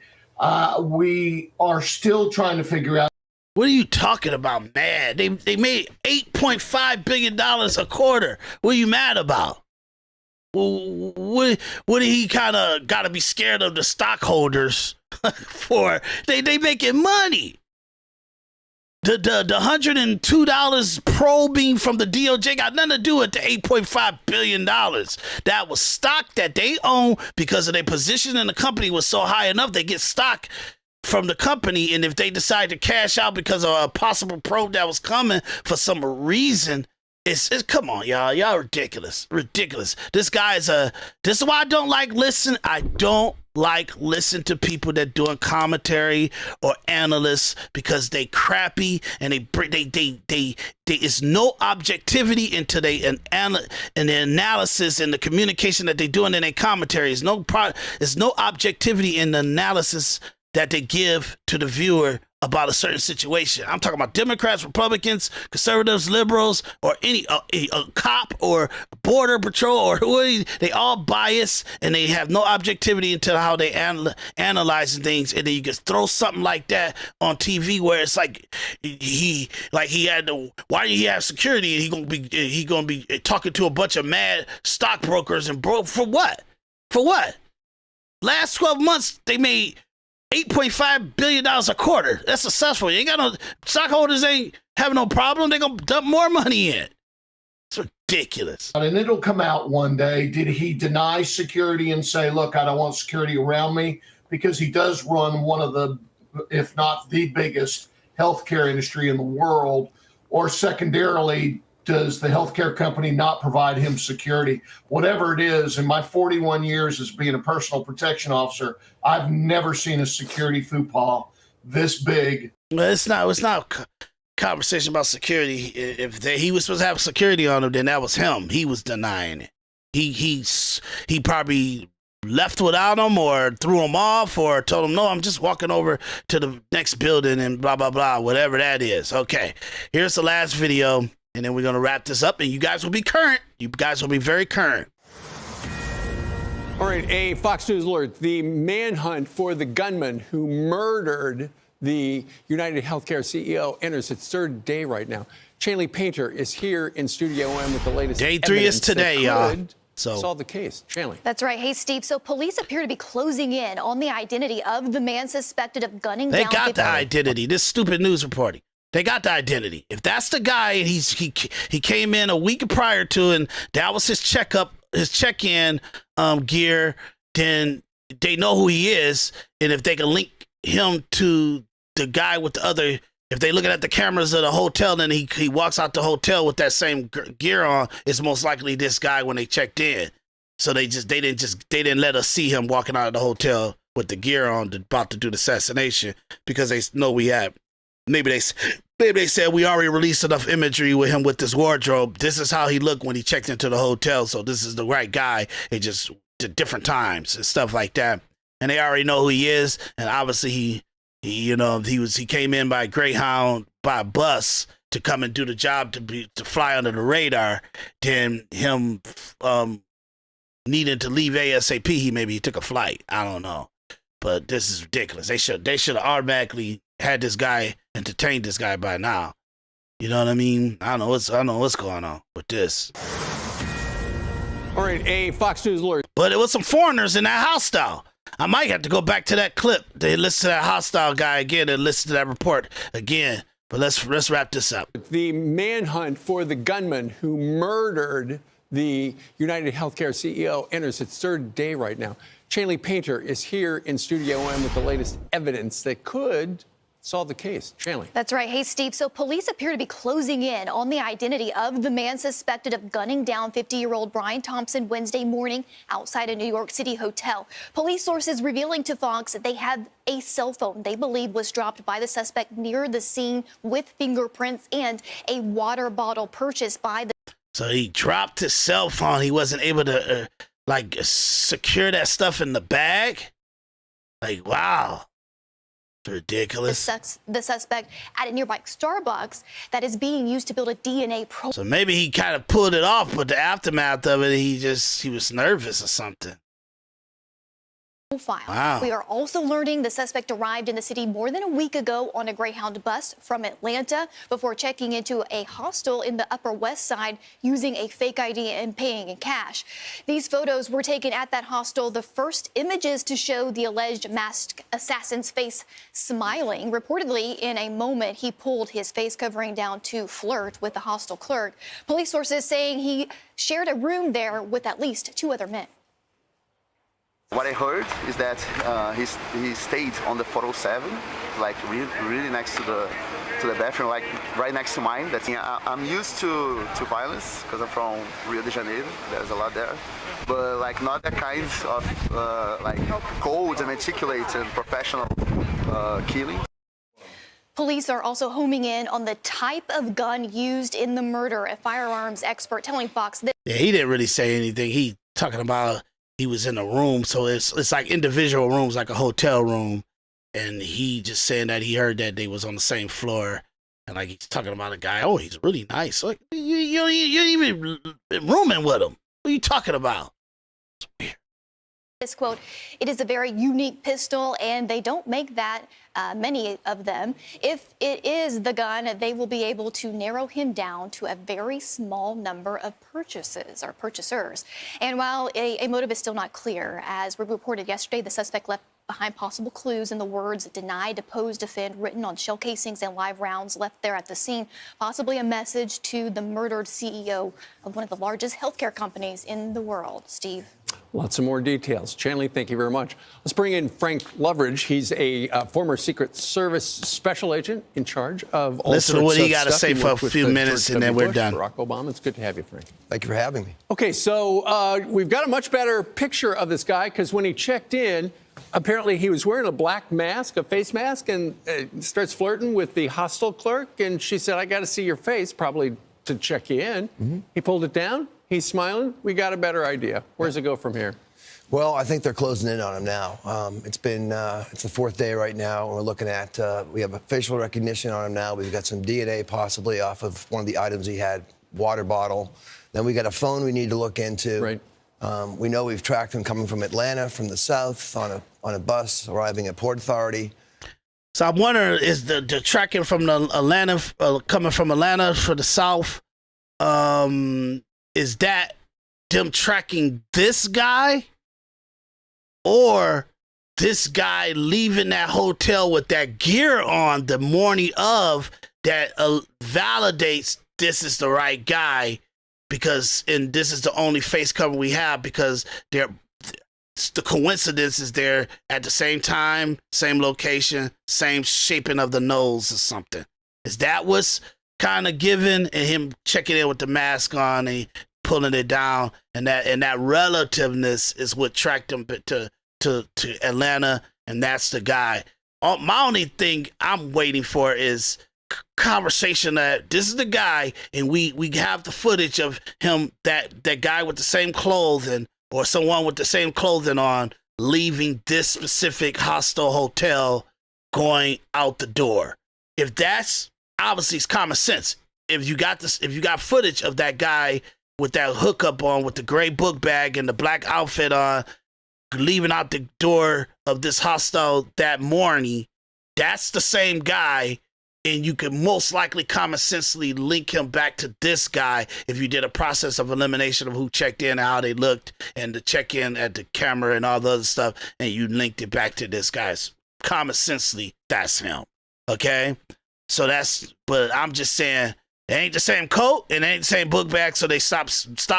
We are still trying to figure out. What are you talking about, mad? They made $8.5 billion a quarter. What are you mad about? What he kind of got to be scared of the stockholders for? They making money. The $102 probing from the DOJ got nothing to do with the $8.5 billion. That was stock that they own because of their position in the company was so high enough they get stock from the company. And if they decide to cash out because of a possible probe that was coming for some reason, it's come on, y'all ridiculous. This guy's this is why I don't like listen to people that doing commentary or analysts, because they crappy and they is no objectivity into the analysis and the communication that they doing in their commentary. There's no objectivity in the analysis that they give to the viewer about a certain situation. I'm talking about Democrats, Republicans, conservatives, liberals, or any a cop or border patrol or who, they all bias and they have no objectivity into how they analyzing things. And then you just throw something like that on TV where it's like he had to, why do he have security? And he gonna be talking to a bunch of mad stockbrokers and for what? For what? Last 12 months they made $8.5 billion a quarter. That's successful. You ain't got no stockholders ain't having no problem. They're gonna dump more money in. It's ridiculous. And it'll come out one day. Did he deny security and say, look, I don't want security around me? Because he does run one of the, if not the biggest healthcare industry in the world. Or secondarily, does the healthcare company not provide him security? Whatever it is, in my 41 years as being a personal protection officer, I've never seen a security faux pas this big. Well, it's not a conversation about security. If he was supposed to have security on him, then that was him. He was denying it. He probably left without him or threw him off or told him, no, I'm just walking over to the next building and blah, blah, blah, whatever that is. Okay, here's the last video. And then we're going to wrap this up, and you guys will be current. You guys will be very current. All right, a Fox News alert. The manhunt for the gunman who murdered the United Healthcare CEO enters its third day right now. Chanley Painter is here in Studio M with the latest. Day 3 is today, y'all. So solve the case. Chanley. That's right. Hey, Steve. So police appear to be closing in on the identity of the man suspected of gunning down. They got the identity. This stupid news reporting. They got the identity. If that's the guy, he came in a week prior to, and that was his checkup, his check-in gear. Then they know who he is, and if they can link him to the guy with the other. If they looking at the cameras of the hotel, then he walks out the hotel with that same gear on, it's most likely this guy when they checked in. So they didn't let us see him walking out of the hotel with the gear on, about to do the assassination, because they know we have. Maybe they said we already released enough imagery with him with this wardrobe. This is how he looked when he checked into the hotel. So this is the right guy. It just to different times and stuff like that. And they already know who he is. And obviously he came in by Greyhound by bus to come and do the job to fly under the radar. Then him needing to leave ASAP, he took a flight. I don't know, but this is ridiculous. They should have automatically had this guy, entertained this guy by now. You know what I mean? I don't know what's going on with this. All right, a Fox News lawyer. But it was some foreigners in that hostile. I might have to go back to that clip. They listen to that hostile guy again and listen to that report again. But let's wrap this up. The manhunt for the gunman who murdered the United Healthcare CEO enters its third day right now. Chanley Painter is here in Studio M with the latest evidence that could solve the case. Chanley. That's right. Hey, Steve. So police appear to be closing in on the identity of the man suspected of gunning down 50-year-old Brian Thompson Wednesday morning outside a New York City hotel. Police sources revealing to Fox that they have a cell phone they believe was dropped by the suspect near the scene with fingerprints and a water bottle purchased by the. So he dropped his cell phone. He wasn't able to secure that stuff in the bag. Like, wow. Ridiculous. The suspect at a nearby Starbucks that is being used to build a DNA profile. So maybe he kind of pulled it off, but the aftermath of it, he was nervous or something. Wow. We are also learning the suspect arrived in the city more than a week ago on a Greyhound bus from Atlanta before checking into a hostel in the Upper West Side using a fake ID and paying in cash. These photos were taken at that hostel, the first images to show the alleged masked assassin's face smiling. Reportedly, in a moment, he pulled his face covering down to flirt with the hostel clerk. Police sources saying he shared a room there with at least 2 other men. What I heard is that he stayed on the 407, like really next to the bathroom, like right next to mine. I'm used to violence because I'm from Rio de Janeiro. There's a lot there, but like not that kind of like cold and meticulous and professional killing. Police are also homing in on the type of gun used in the murder. A firearms expert telling Fox this. Yeah, he didn't really say anything. He talking about. He was in a room, so it's like individual rooms, like a hotel room, and he just saying that he heard that they was on the same floor, and like he's talking about a guy. Oh, he's really nice. Like you ain't even been rooming with him. What are you talking about? It's weird. This quote, it is a very unique pistol, and they don't make that many of them. If it is the gun, they will be able to narrow him down to a very small number of purchasers. And while a motive is still not clear, as we reported yesterday, the suspect left behind possible clues in the words deny, depose, defend written on shell casings and live rounds left there at the scene, possibly a message to the murdered CEO of one of the largest healthcare companies in the world. Steve. Lots of more details. Chanley, thank you very much. Let's bring in Frank Loveridge. He's a former Secret Service special agent in charge of all Listen to what he got to say for a few minutes, and then we're done. Barack Obama. It's good to have you, Frank. Thank you for having me. Okay, so we've got a much better picture of this guy because when he checked in, apparently he was wearing a black mask, a face mask, and starts flirting with the hostel clerk. And she said, I got to see your face, probably to check you in. Mm-hmm. He pulled it down. He's smiling. We got a better idea. Where does it go from here? Well, I think they're closing in on him now. It's the 4th day right now. And we're looking at, we have a facial recognition on him now. We've got some DNA possibly off of one of the items he had, water bottle. Then we got a phone we need to look into. Right. We know we've tracked him coming from Atlanta, from the south, on a bus, arriving at Port Authority. So I'm wondering, is the tracking from the Atlanta, coming from Atlanta for the South, is that them tracking this guy, or this guy leaving that hotel with that gear on the morning of that validates this is the right guy, and this is the only face cover we have because the coincidence is they're at the same time, same location, same shaping of the nose or something. Is that what's kind of given, and him checking in with the mask on and pulling it down, and that relativeness is what tracked him to Atlanta, and that's the guy. My only thing I'm waiting for is conversation that this is the guy, and we have the footage of him, that guy with the same clothing, or someone with the same clothing on, leaving this specific hostel hotel, going out the door. If that's, obviously it's common sense. If you got footage of that guy with that hookup on, with the gray book bag and the black outfit on, leaving out the door of this hostel that morning, that's the same guy. And you can most likely common sensely link him back to this guy if you did a process of elimination of who checked in, how they looked, and the check-in at the camera and all the other stuff, and you linked it back to this guy's. Common sensely, that's him. Okay? So but I'm just saying, it ain't the same coat, and it ain't the same book bag, so they stop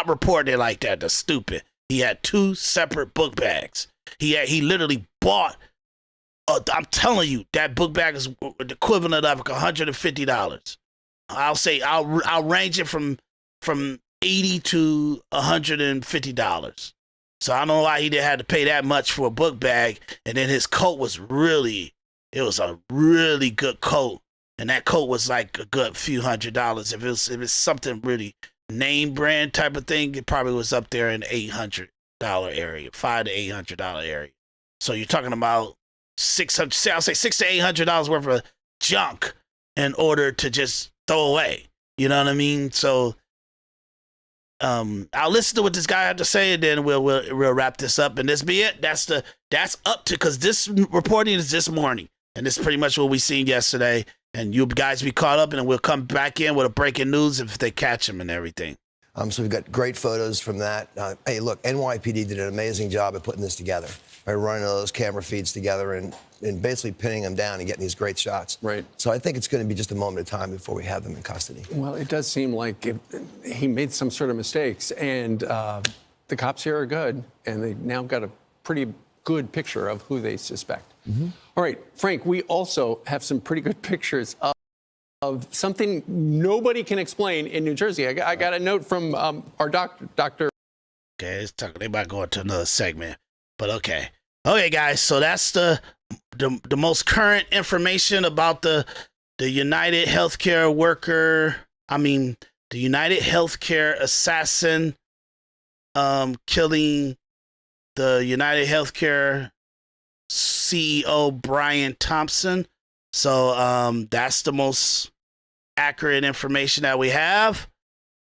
reporting it like that. That's stupid. He had 2 separate book bags. He literally bought, I'm telling you, that book bag is the equivalent of $150. I'll say I'll range it from $80 to $150. So I don't know why he didn't have to pay that much for a book bag. And then his coat was a really good coat, and that coat was like a good few $100s. If it's something really name brand type of thing, it probably was up there in the $800 area, $500 to $800 area. So you're talking about $600 to $800 worth of junk in order to just throw away. You know what I mean? So I'll listen to what this guy had to say, and then we'll wrap this up, and this be it. That's up to, because this reporting is this morning, and this is pretty much what we seen yesterday. And you guys be caught up, and then we'll come back in with a breaking news if they catch him and everything. So we've got great photos from that. Hey, look, NYPD did an amazing job at putting this together by running all those camera feeds together and basically pinning them down and getting these great shots. Right. So I think it's going to be just a moment of time before we have them in custody. Well, it does seem like he made some sort of mistakes, and the cops here are good, and they've now got a pretty good picture of who they suspect. Mm-hmm. All right, Frank, we also have some pretty good pictures of something nobody can explain in New Jersey. I got a note from our doctor. Okay, they might go into another segment, but okay. Okay, guys, so that's the most current information about the United Healthcare worker. The United Healthcare assassin killing the United Healthcare CEO Brian Thompson. So that's the most accurate information that we have.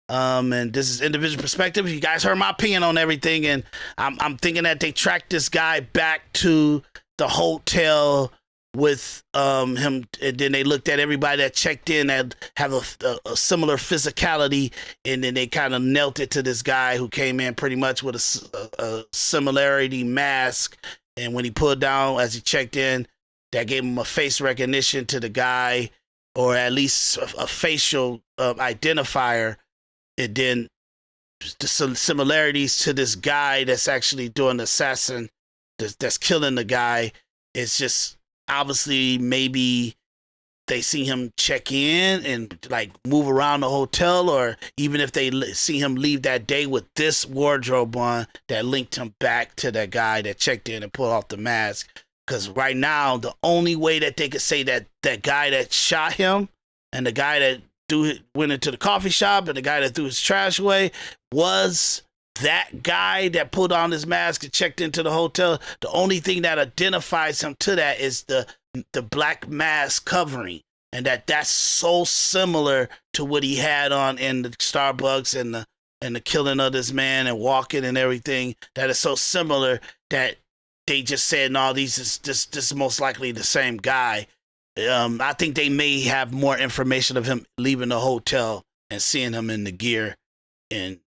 And this is Individual Perspective. You guys heard my opinion on everything, and I'm thinking that they tracked this guy back to the hotel with him, and then they looked at everybody that checked in that have a similar physicality, and then they kind of knelt it to this guy who came in pretty much with a similarity mask, and when he pulled down as he checked in, that gave him a face recognition to the guy, or at least a facial identifier. And then the similarities to this guy that's actually doing the assassin, that's killing the guy. It's just obviously maybe they see him check in and like move around the hotel, or even if they see him leave that day with this wardrobe on that linked him back to that guy that checked in and pulled off the mask. Because right now, the only way that they could say that that guy that shot him and the guy that went into the coffee shop and the guy that threw his trash away was that guy that pulled on his mask and checked into the hotel. The only thing that identifies him to that is the black mask covering, and that's so similar to what he had on in the Starbucks and the killing of this man and walking and everything, that is so similar that they just said, no, this is most likely the same guy. I think they may have more information of him leaving the hotel and seeing him in the gear, and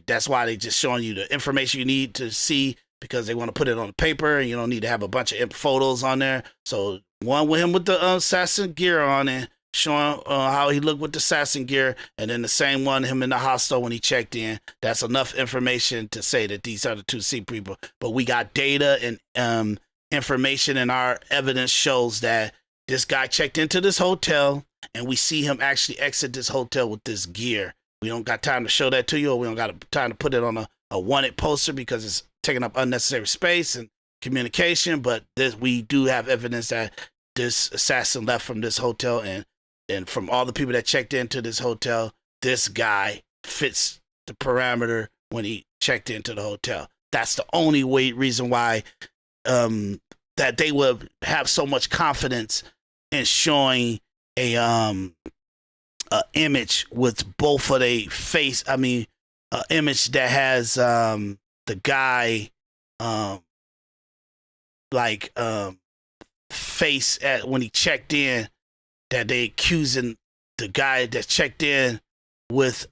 that's why they just showing you the information you need to see, because they want to put it on the paper, and you don't need to have a bunch of photos on there. So one with him with the assassin gear on it, showing how he looked with the assassin gear, and then the same one, him in the hostel when he checked in. That's enough information to say that these are the two C people. But we got data and information, and our evidence shows that this guy checked into this hotel, and we see him actually exit this hotel with this gear. We don't got time to show that to you, or we don't got time to put it on a wanted poster because it's taking up unnecessary space and communication. But we do have evidence that this assassin left from this hotel, and from all the people that checked into this hotel, this guy fits the parameter when he checked into the hotel. That's the only reason why that they would have so much confidence in showing a image with both of their face. I mean, an image that has the guy face at when he checked in, that they accusing the guy that checked in with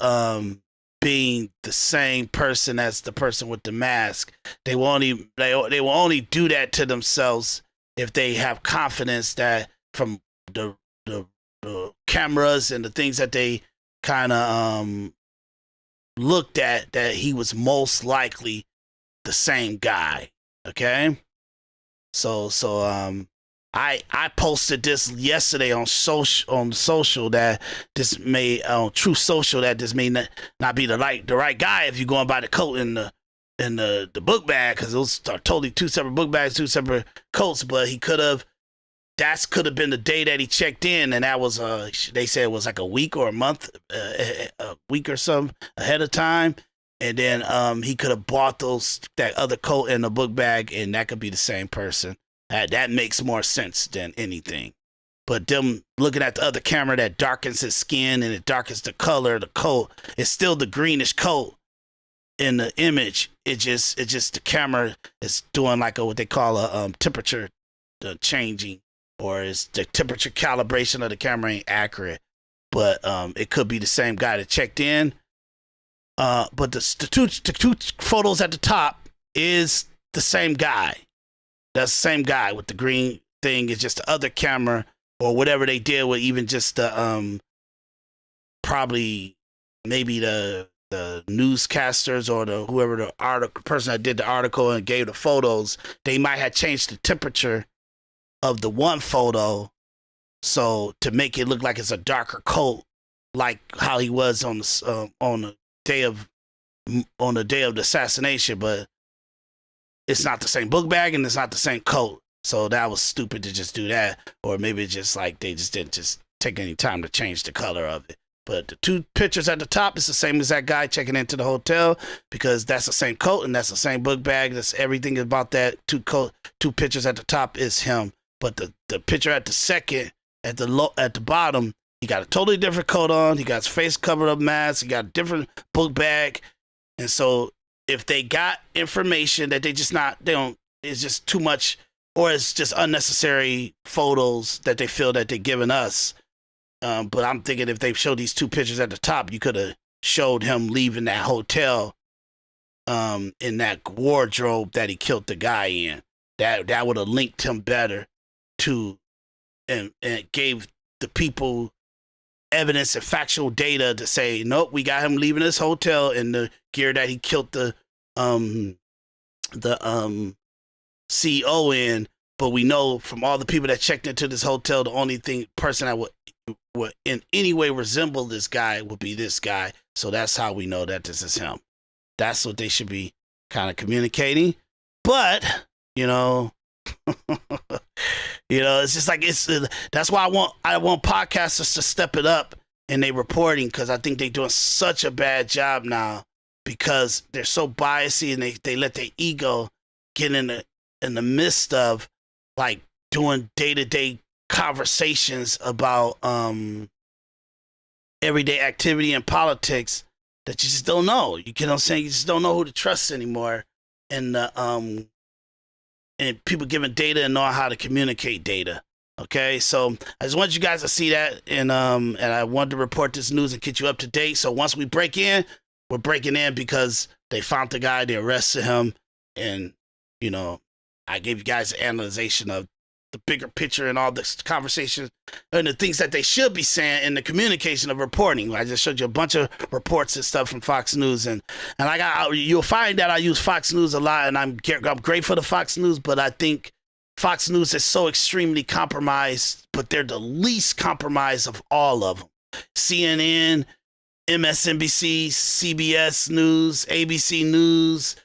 being the same person as the person with the mask. They will only do that to themselves if they have confidence that from the cameras and the things that they kind of looked at, that he was most likely the same guy. Okay, so I posted this yesterday on social that this may Truth Social, that this may not be the right guy if you're going by the coat in the book bag, because those are totally two separate book bags, two separate coats. But could have been the day that he checked in, and that was they said it was like a week or a month, a week or something ahead of time. And then he could have bought that other coat in the book bag, and that could be the same person. That makes more sense than anything. But them looking at the other camera that darkens his skin and it darkens the color of the coat, it's still the greenish coat in the image. It just the camera is doing like what they call a temperature changing, or is the temperature calibration of the camera ain't accurate. But it could be the same guy that checked in. But the two photos at the top is the same guy. That's the same guy with the green thing. It's just the other camera, or whatever they did with even just the probably maybe the newscasters or whoever the person that did the article and gave the photos. They might have changed the temperature of the one photo so to make it look like it's a darker coat, like how he was on the day of the assassination, but it's not the same book bag and it's not the same coat. So that was stupid to just do that. Or maybe it's just like they just didn't just take any time to change the color of it. But the two pictures at the top is the same as that guy checking into the hotel, because that's the same coat and that's the same book bag. That's everything about that two pictures at the top is him. But the picture at the second, at the bottom, he got a totally different coat on. He got his face covered up, mask. He got a different book bag. And so if they got information that it's just too much, or it's just unnecessary photos that they feel that they're giving us. But I'm thinking if they showed these two pictures at the top, you could have showed him leaving that hotel in that wardrobe that he killed the guy in. That would have linked him better to, and gave the people evidence and factual data to say, nope, we got him leaving this hotel in the gear that he killed the CEO in. But we know from all the people that checked into this hotel, the only person that would in any way resemble this guy would be this guy. So that's how we know that this is him. That's what they should be kind of communicating. But it's just like that's why I want podcasters to step it up in their reporting, because I think they're doing such a bad job now, because they're so biasy and they let their ego get in the midst of like doing day-to-day conversations about everyday activity and politics that you just don't know. You get what I'm saying? You just don't know who to trust anymore. And people giving data and knowing how to communicate data. Okay, so I just want you guys to see that, and I wanted to report this news and get you up to date. So once we break in, we're breaking in because they found the guy, they arrested him, and I gave you guys an analyzation of the bigger picture and all this conversation and the things that they should be saying in the communication of reporting. I just showed you a bunch of reports and stuff from Fox News, and you'll find that I use Fox News a lot, and I'm grateful to Fox News, but I think Fox News is so extremely compromised, but they're the least compromised of all of them. CNN, MSNBC, CBS News, ABC News,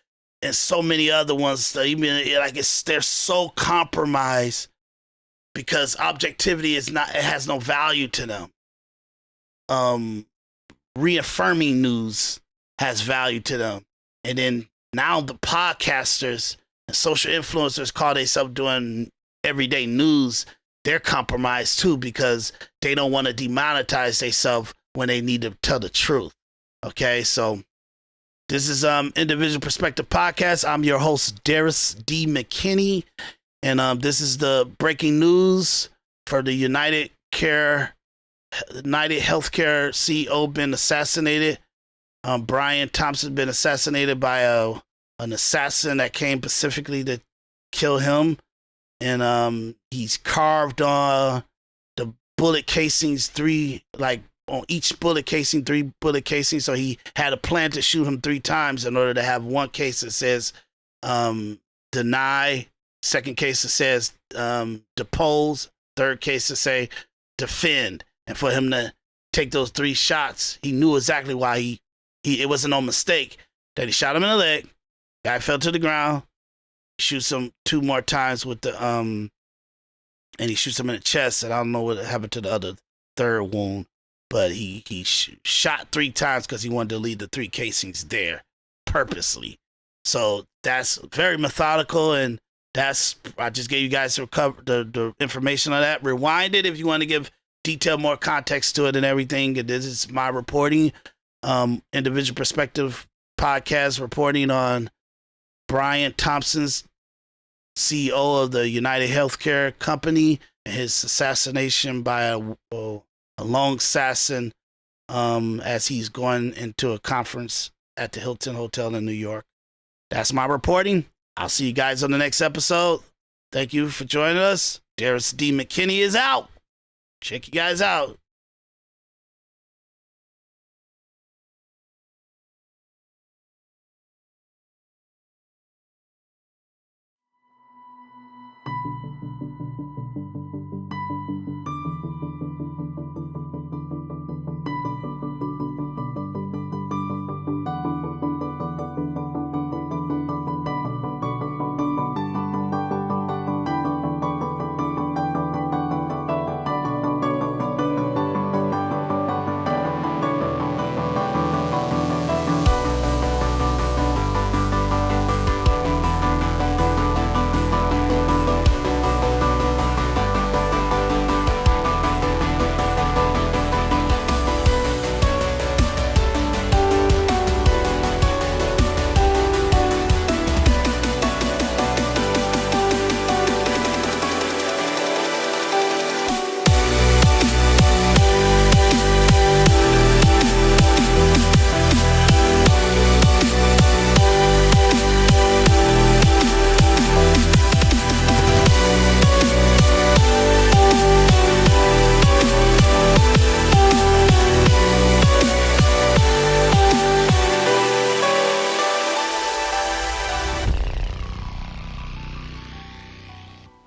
and so many other ones. They're so compromised because objectivity has no value to them. Reaffirming news has value to them. And then now the podcasters and social influencers call themselves doing everyday news. They're compromised too because they don't want to demonetize themselves when they need to tell the truth. Okay, so this is Individual Perspective Podcast. I'm your host, Daris D. McKinney, and this is the breaking news for the United Healthcare CEO been assassinated. Brian Thompson been assassinated by an assassin that came specifically to kill him, and he's carved on the bullet casings, on each bullet casing, 3 bullet casings. So he had a plan to shoot him 3 times in order to have one case that says deny, second case that says depose, third case to say defend. And for him to take those 3 shots, he knew exactly why it wasn't no mistake that he shot him in the leg. Guy fell to the ground, shoots him 2 more times with the and he shoots him in the chest. And I don't know what happened to the other 3rd wound, but he shot 3 times because he wanted to leave the 3 casings there purposely. So that's very methodical, and I just gave you guys the information on that. Rewind it if you want to give more context to it and everything. And this is my reporting, Individual Perspective Podcast, reporting on Brian Thompson's CEO of the United Healthcare Company and his assassination by a lone assassin as he's going into a conference at the Hilton Hotel in New York. That's my reporting. I'll see you guys on the next episode. Thank you for joining us. Daris D. McKinney is out. Check you guys out.